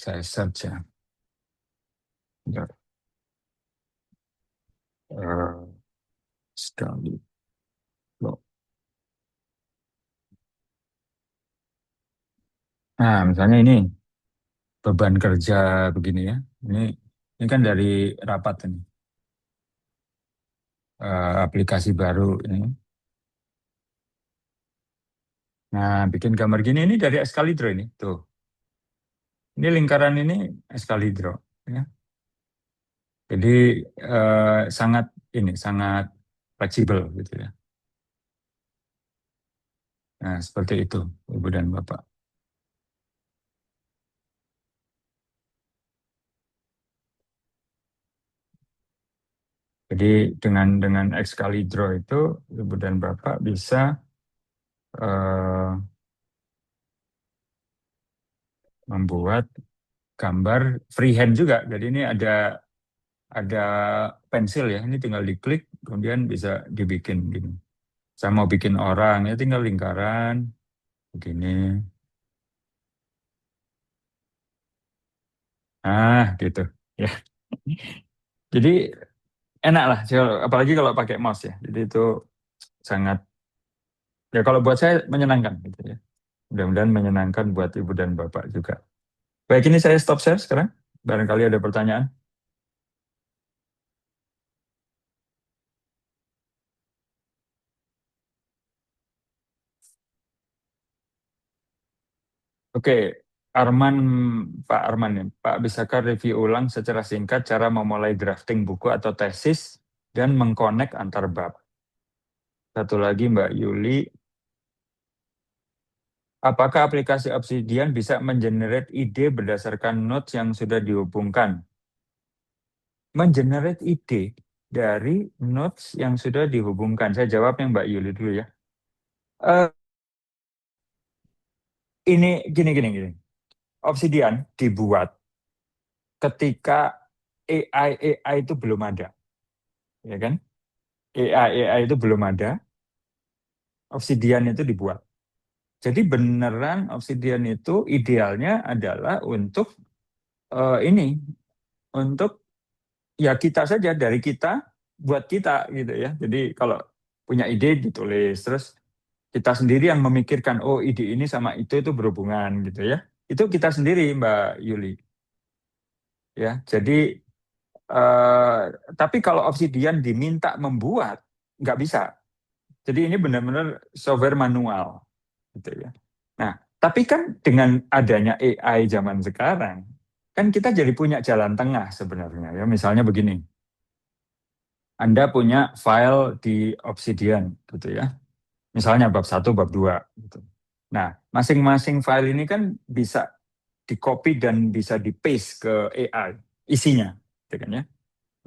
S1: saya search ya. Ya, sekali. Loh. Nah, misalnya ini beban kerja begini ya. Ini kan dari rapat ini. Aplikasi baru ini. Nah, bikin gambar gini ini dari Excalibur ini. Tuh. Ini lingkaran ini Excalibur ya. Jadi sangat sangat fleksibel gitu ya. Nah, seperti itu Ibu dan Bapak. Jadi dengan Excalibur itu Ibu dan Bapak bisa eh, membuat gambar freehand juga. Jadi ini ada pensil ya, ini tinggal diklik, kemudian bisa dibikin gini. Saya mau bikin orang, ya tinggal lingkaran, begini. Gitu. Ya. Jadi enak lah, apalagi kalau pakai mouse ya. Jadi itu sangat, ya kalau buat saya menyenangkan gitu ya. Mudah-mudahan menyenangkan buat Ibu dan Bapak juga. Baik, ini saya stop share sekarang. Barangkali ada pertanyaan. Oke, Arman, Pak Arman ya. Pak, bisakah review ulang secara singkat cara memulai drafting buku atau tesis dan mengkonek antar bab? Satu lagi Mbak Yuli, apakah aplikasi Obsidian bisa mengenerate ide berdasarkan notes yang sudah dihubungkan? Mengenerate ide dari notes yang sudah dihubungkan. Saya jawab yang Mbak Yuli dulu ya. Eh, ini gini. Obsidian dibuat ketika AI itu belum ada, ya kan? AI itu belum ada, Obsidian itu dibuat. Jadi beneran Obsidian itu idealnya adalah untuk ini, untuk ya kita saja, dari kita buat kita gitu ya. Jadi kalau punya ide ditulis, terus kita sendiri yang memikirkan, oh ide ini sama itu berhubungan gitu ya. Itu kita sendiri Mbak Yuli ya. Jadi eh, tapi kalau Obsidian diminta membuat nggak bisa. Jadi ini benar-benar software manual gitu ya. Nah, tapi kan dengan adanya AI zaman sekarang, kan kita jadi punya jalan tengah sebenarnya ya. Misalnya begini, Anda punya file di Obsidian gitu ya. Misalnya bab 1, bab 2 gitu. Nah, masing-masing file ini kan bisa di-copy dan bisa di-paste ke AI isinya, gitu kan ya.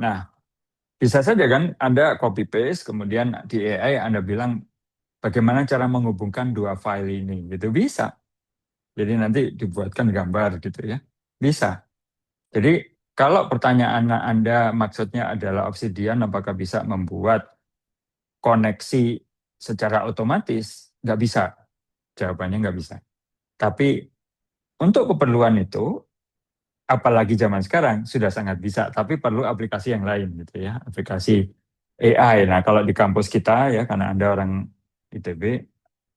S1: Nah, bisa saja kan Anda copy paste kemudian di AI Anda bilang bagaimana cara menghubungkan dua file ini gitu, bisa. Jadi nanti dibuatkan gambar gitu ya. Bisa. Jadi kalau pertanyaan Anda maksudnya adalah Obsidian apakah bisa membuat koneksi secara otomatis, nggak bisa. Jawabannya nggak bisa. Tapi untuk keperluan itu, apalagi zaman sekarang sudah sangat bisa, tapi perlu aplikasi yang lain gitu ya, aplikasi AI. Nah, kalau di kampus kita ya, karena Anda orang ITB,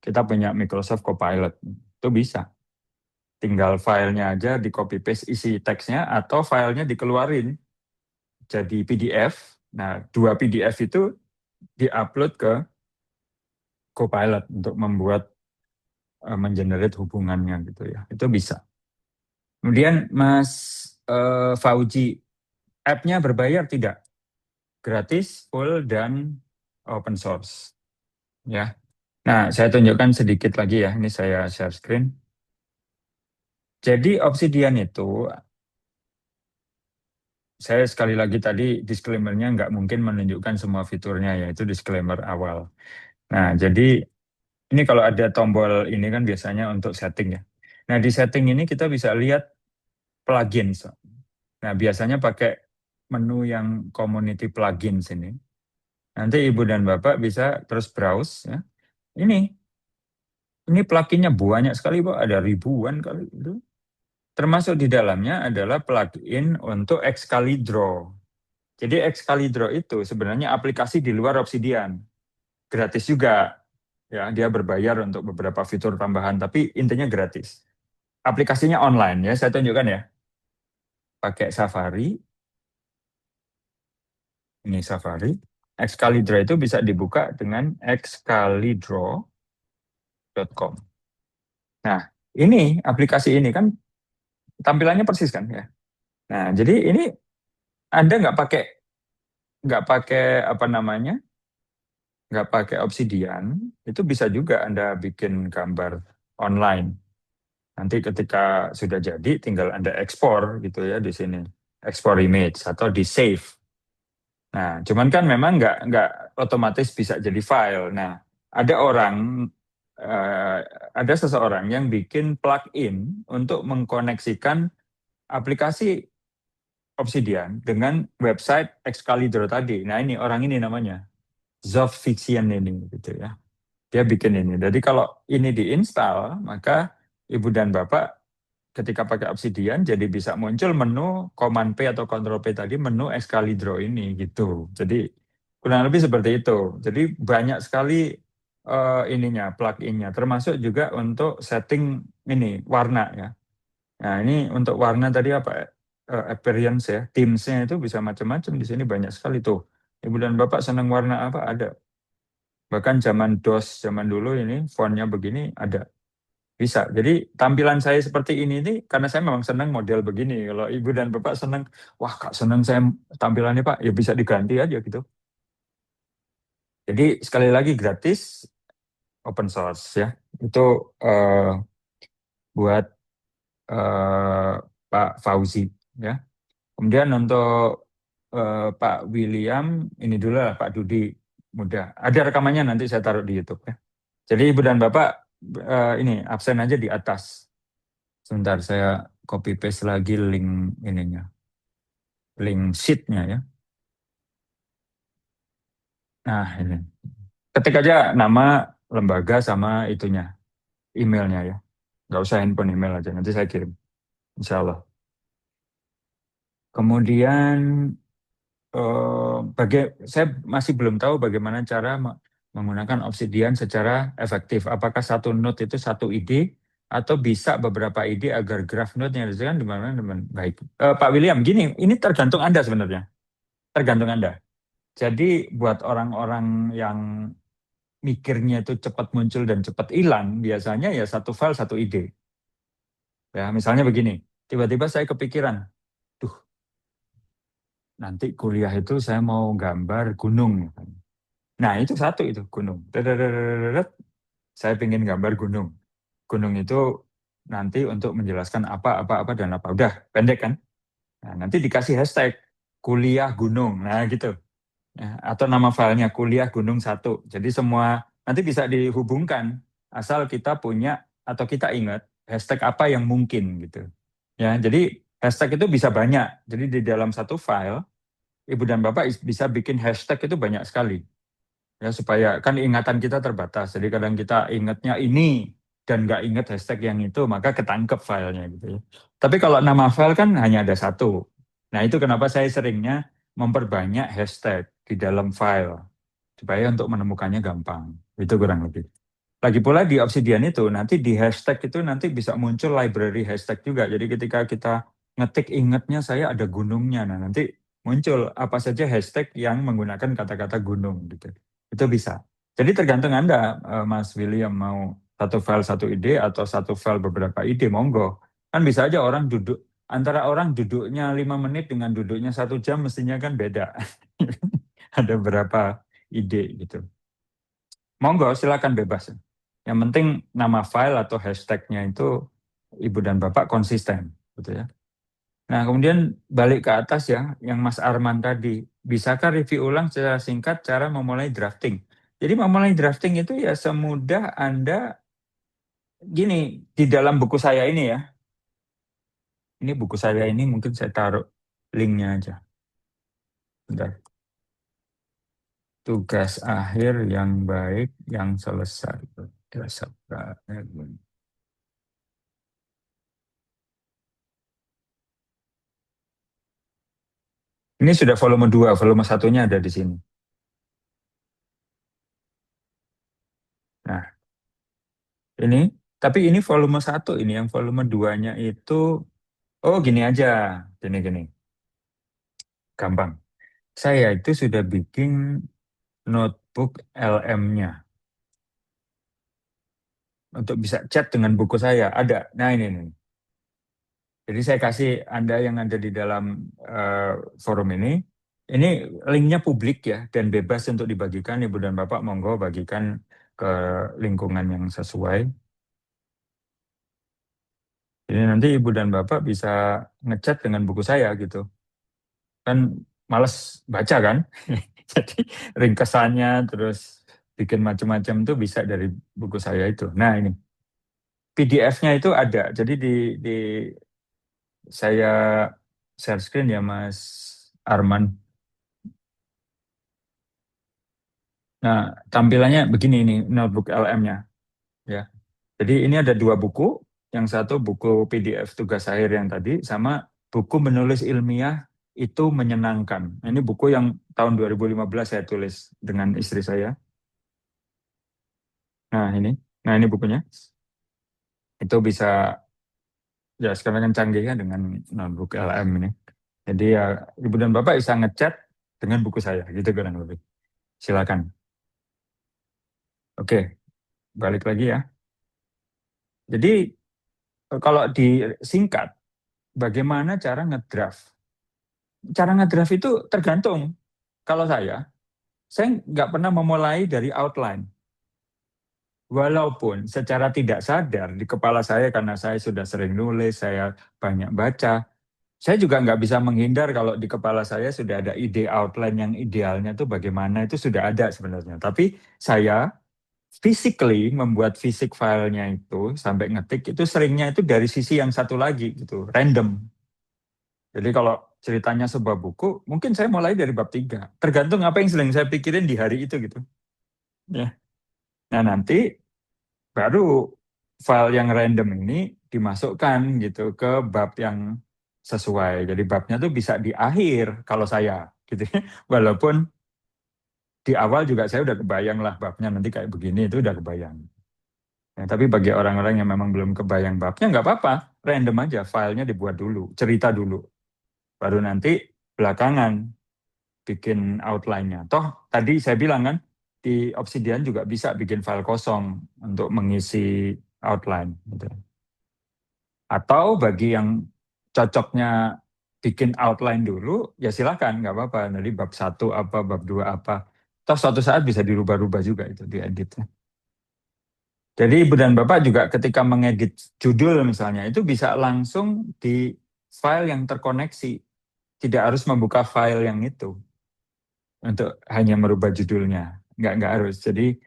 S1: kita punya Microsoft Copilot. Itu bisa. Tinggal filenya aja di copy paste isi teksnya atau filenya dikeluarin jadi PDF. Nah, 2 PDF itu diupload ke Copilot untuk membuat mengenerate hubungannya gitu ya. Itu bisa. Kemudian Mas Fauji, app-nya berbayar tidak? Gratis, full, dan open source. Ya. Nah, saya tunjukkan sedikit lagi ya. Ini saya share screen. Jadi Obsidian itu, saya sekali lagi tadi disclaimer-nya nggak mungkin menunjukkan semua fiturnya ya. Itu disclaimer awal. Nah, jadi ini kalau ada tombol ini kan biasanya untuk setting ya. Nah, di setting ini kita bisa lihat plugins. Nah, biasanya pakai menu yang community plugins ini. Nanti Ibu dan Bapak bisa terus browse ya. Ini pluginnya banyak sekali, Pak. Ada ribuan kali itu. Termasuk di dalamnya adalah plugin untuk Excalidraw. Jadi Excalidraw itu sebenarnya aplikasi di luar Obsidian. Gratis juga. Ya, dia berbayar untuk beberapa fitur tambahan, tapi intinya gratis. Aplikasinya online ya, saya tunjukkan ya. Pakai Safari. Ini Safari. Excalidraw itu bisa dibuka dengan excalidraw.com. Nah, ini aplikasi ini kan tampilannya persis kan ya. Nah, jadi ini Anda nggak pakai apa namanya, nggak pakai Obsidian, itu bisa juga Anda bikin gambar online. Nanti ketika sudah jadi, tinggal Anda ekspor gitu ya di sini, ekspor image atau di save. Nah, cuman kan memang nggak otomatis bisa jadi file. Nah, ada eh, ada seseorang yang bikin plugin untuk mengkoneksikan aplikasi Obsidian dengan website Excalibur tadi. Nah, ini orang ini namanya Zof Fiction ini gitu ya. Dia bikin ini. Jadi kalau ini diinstal, maka Ibu dan Bapak ketika pakai Obsidian jadi bisa muncul menu Command P atau Control P tadi, menu Excalibur ini gitu. Jadi kurang lebih seperti itu. Jadi banyak sekali ininya, plug-innya, termasuk juga untuk setting ini warna ya. Nah, ini untuk warna tadi apa? Appearance ya, themes-nya itu bisa macam-macam di sini banyak sekali tuh. Ibu dan Bapak senang warna apa? Ada. Bahkan zaman DOS zaman dulu ini fontnya begini ada. Bisa. Jadi tampilan saya seperti ini karena saya memang senang model begini. Kalau Ibu dan Bapak senang, wah Kak senang saya tampilannya Pak, ya bisa diganti aja gitu. Jadi sekali lagi gratis, open source ya. Itu buat Pak Fauzi ya. Kemudian untuk Pak William, ini dulu lah Pak Dudi, mudah. Ada rekamannya nanti saya taruh di YouTube ya. Jadi Ibu dan Bapak ini absen aja di atas. Sebentar saya copy paste lagi link ininya, link sheet-nya ya. Nah ini, ketik aja nama lembaga sama itunya, emailnya ya. Nggak usah handphone, email aja, nanti saya kirim. Insya Allah. Kemudian saya masih belum tahu bagaimana cara menggunakan Obsidian secara efektif. Apakah satu node itu satu ide atau bisa beberapa ide agar graph node-nya dihasilkan di mana baik. Pak William, gini, ini tergantung Anda sebenarnya. Tergantung Anda. Jadi buat orang-orang yang mikirnya itu cepat muncul dan cepat hilang, biasanya ya satu file satu ide. Ya, misalnya begini, tiba-tiba saya kepikiran, duh, nanti kuliah itu saya mau gambar gunung. Nah, itu satu itu gunung. Saya pengen gambar gunung. Gunung itu nanti untuk menjelaskan apa dan apa. Udah, pendek kan? Nah, nanti dikasih hashtag kuliah gunung. Nah, gitu. Ya, atau nama filenya kuliah gunung satu. Jadi semua nanti bisa dihubungkan asal kita punya atau kita ingat hashtag apa yang mungkin gitu. Ya, jadi hashtag itu bisa banyak. Jadi di dalam satu file, Ibu dan Bapak bisa bikin hashtag itu banyak sekali. Ya supaya kan ingatan kita terbatas. Jadi kadang kita ingatnya ini, dan nggak inget hashtag yang itu, maka ketangkep filenya gitu ya. Tapi kalau nama file kan hanya ada satu. Nah itu kenapa saya seringnya memperbanyak hashtag di dalam file supaya untuk menemukannya gampang. Itu kurang lebih. Lagi pula di Obsidian itu nanti di hashtag itu nanti bisa muncul library hashtag juga. Jadi ketika kita ngetik ingetnya saya ada gunungnya. Nah nanti muncul apa saja hashtag yang menggunakan kata-kata gunung gitu. Itu bisa. Jadi tergantung Anda, Mas William, mau satu file satu ide atau satu file beberapa ide, monggo. Kan bisa aja orang duduk, antara orang duduknya 5 menit dengan duduknya 1 jam mestinya kan beda. Ada berapa ide gitu. Monggo, silakan bebas. Yang penting nama file atau hashtagnya itu Ibu dan Bapak konsisten, gitu ya. Nah, kemudian balik ke atas ya, yang Mas Arman tadi, bisakah review ulang secara singkat cara memulai drafting? Jadi memulai drafting itu ya semudah Anda gini, di dalam buku saya ini ya. Ini buku saya ini mungkin saya taruh linknya aja. Bentar. Tugas akhir yang baik yang selesai. Ini sudah volume 2, volume satunya ada di sini. Nah, ini, tapi ini volume 1 ini, yang volume 2-nya itu, oh gini aja, gini-gini, gampang. Saya itu sudah bikin notebook LM-nya untuk bisa chat dengan buku saya, ada. Nah ini nih. Jadi saya kasih Anda yang ada di dalam forum ini linknya publik ya, dan bebas untuk dibagikan, Ibu dan Bapak, monggo bagikan ke lingkungan yang sesuai. Jadi nanti Ibu dan Bapak bisa ngechat dengan buku saya gitu. Kan males baca kan? Jadi ringkesannya terus bikin macam-macam itu bisa dari buku saya itu. Nah ini PDF-nya itu ada. Jadi di saya share screen ya Mas Arman. Nah tampilannya begini ini notebook LM-nya ya. Jadi ini ada 2 buku. Yang satu buku PDF tugas akhir yang tadi sama buku menulis ilmiah itu menyenangkan. Ini buku yang tahun 2015 saya tulis dengan istri saya. Nah ini, nah ini bukunya. Itu bisa ya sekarang kan canggih ya dengan notebook LM ini. Jadi ya Ibu dan Bapak bisa ngechat dengan buku saya gitu kurang lebih. Silakan. Oke, balik lagi ya. Jadi kalau disingkat, bagaimana cara ngedraft? Cara ngedraft itu tergantung. Kalau saya nggak pernah memulai dari outline. Walaupun secara tidak sadar di kepala saya karena saya sudah sering nulis, saya banyak baca, saya juga nggak bisa menghindar kalau di kepala saya sudah ada ide outline yang idealnya itu bagaimana, itu sudah ada sebenarnya. Tapi saya physically membuat fisik filenya itu sampai ngetik itu seringnya itu dari sisi yang satu lagi gitu, random. Jadi kalau ceritanya sebuah buku, mungkin saya mulai dari bab 3. Tergantung apa yang sedang saya pikirin di hari itu gitu. Ya. Nah nanti baru file yang random ini dimasukkan gitu ke bab yang sesuai. Jadi babnya tuh bisa di akhir kalau saya gitu ya. Walaupun di awal juga saya udah kebayang lah babnya nanti kayak begini itu udah kebayang. Ya, tapi bagi orang-orang yang memang belum kebayang babnya nggak apa-apa, random aja filenya dibuat dulu, cerita dulu. Baru nanti belakangan bikin outline-nya. Toh tadi saya bilang kan di Obsidian juga bisa bikin file kosong untuk mengisi outline. Gitu. Atau bagi yang cocoknya bikin outline dulu, ya silakan, nggak apa-apa. Nanti bab 1 apa, bab 2 apa. Toh suatu saat bisa dirubah-rubah juga itu, diedit. Jadi Ibu dan Bapak juga ketika mengedit judul misalnya, itu bisa langsung di file yang terkoneksi. Tidak harus membuka file yang itu untuk hanya merubah judulnya. Nggak harus. Jadi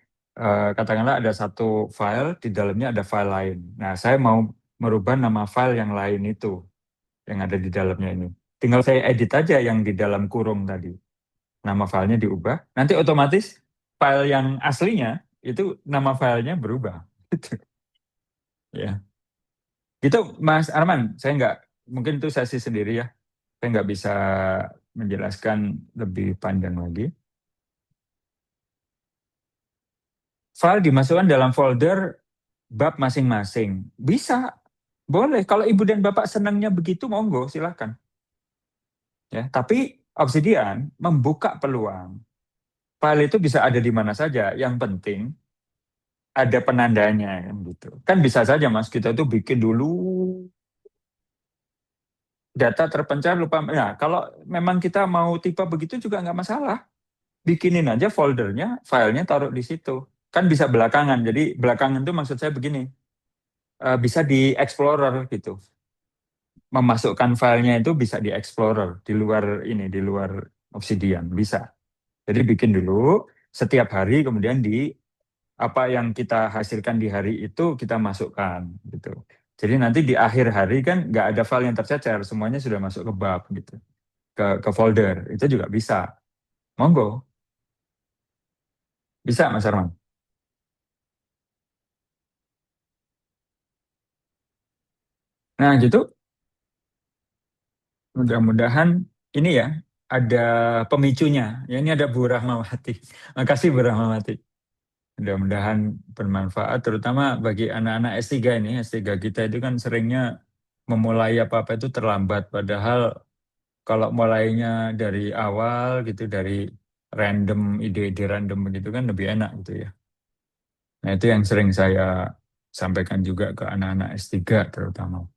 S1: katakanlah ada satu file, di dalamnya ada file lain. Nah, saya mau merubah nama file yang lain itu, yang ada di dalamnya ini. Tinggal saya edit aja yang di dalam kurung tadi. Nama filenya diubah. Nanti otomatis file yang aslinya, itu nama filenya berubah. Ya, gitu Mas Arman. Saya nggak, mungkin itu sesi sendiri ya. Saya nggak bisa menjelaskan lebih panjang lagi. File dimasukkan dalam folder bab masing-masing. Bisa, boleh. Kalau ibu dan bapak senangnya begitu, monggo, silakan. Ya, tapi Obsidian membuka peluang. File itu bisa ada di mana saja. Yang penting ada penandanya kan gitu. Kan bisa saja Mas, kita tuh bikin dulu data terpencar lupa. Nah, kalau memang kita mau tipe begitu juga nggak masalah. Bikinin aja foldernya, filenya taruh di situ. Kan bisa belakangan. Jadi belakangan itu maksud saya begini, bisa di Explorer gitu. Memasukkan filenya itu bisa di Explorer, di luar ini, di luar Obsidian, bisa. Jadi bikin dulu, setiap hari kemudian di apa yang kita hasilkan di hari itu kita masukkan gitu. Jadi nanti di akhir hari kan nggak ada file yang tercecer, semuanya sudah masuk ke bab gitu, ke folder. Itu juga bisa. Monggo, bisa Mas Arman. Nah gitu, mudah-mudahan ini ya ada pemicunya. Ya ini ada Bu Rahmawati. Makasih Bu Rahmawati. Mudah-mudahan bermanfaat, terutama bagi anak-anak S3 ini. S3 kita itu kan seringnya memulai apa-apa itu terlambat. Padahal kalau mulainya dari awal gitu, dari random, ide-ide random begitu kan lebih enak gitu ya. Nah itu yang sering saya sampaikan juga ke anak-anak S3 terutama.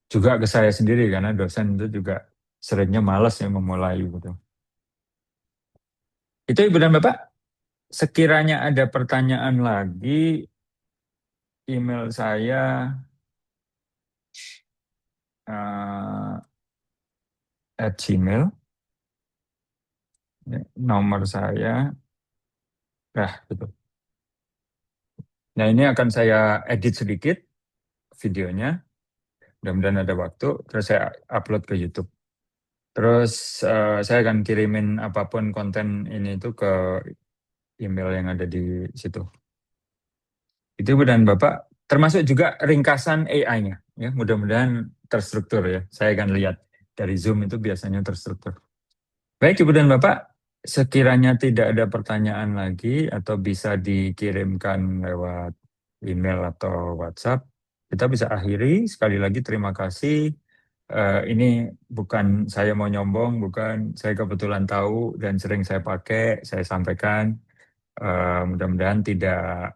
S1: Juga ke saya sendiri karena dosen itu juga seringnya malas ya memulai gitu. Itu Ibu dan Bapak, sekiranya ada pertanyaan lagi, email saya @gmail, ya, nomor saya, gitu. Nah ini akan saya edit sedikit videonya, mudah-mudahan ada waktu, terus saya upload ke YouTube. Terus saya akan kirimin apapun konten ini itu ke email yang ada di situ. Itu Bu dan Bapak, termasuk juga ringkasan AI-nya, ya mudah-mudahan terstruktur ya. Saya akan lihat dari Zoom itu biasanya terstruktur. Baik Ibu dan Bapak, sekiranya tidak ada pertanyaan lagi atau bisa dikirimkan lewat email atau WhatsApp, kita bisa akhiri. Sekali lagi terima kasih. Ini bukan saya mau nyombong, bukan, saya kebetulan tahu dan sering saya pakai, saya sampaikan. Mudah-mudahan tidak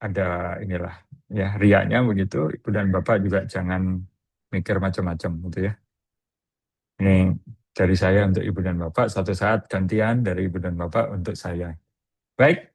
S1: ada inilah ya riaknya begitu. Ibu dan Bapak juga jangan mikir macam-macam gitu ya. Ini dari saya untuk Ibu dan Bapak, suatu saat gantian dari Ibu dan Bapak untuk saya. Baik,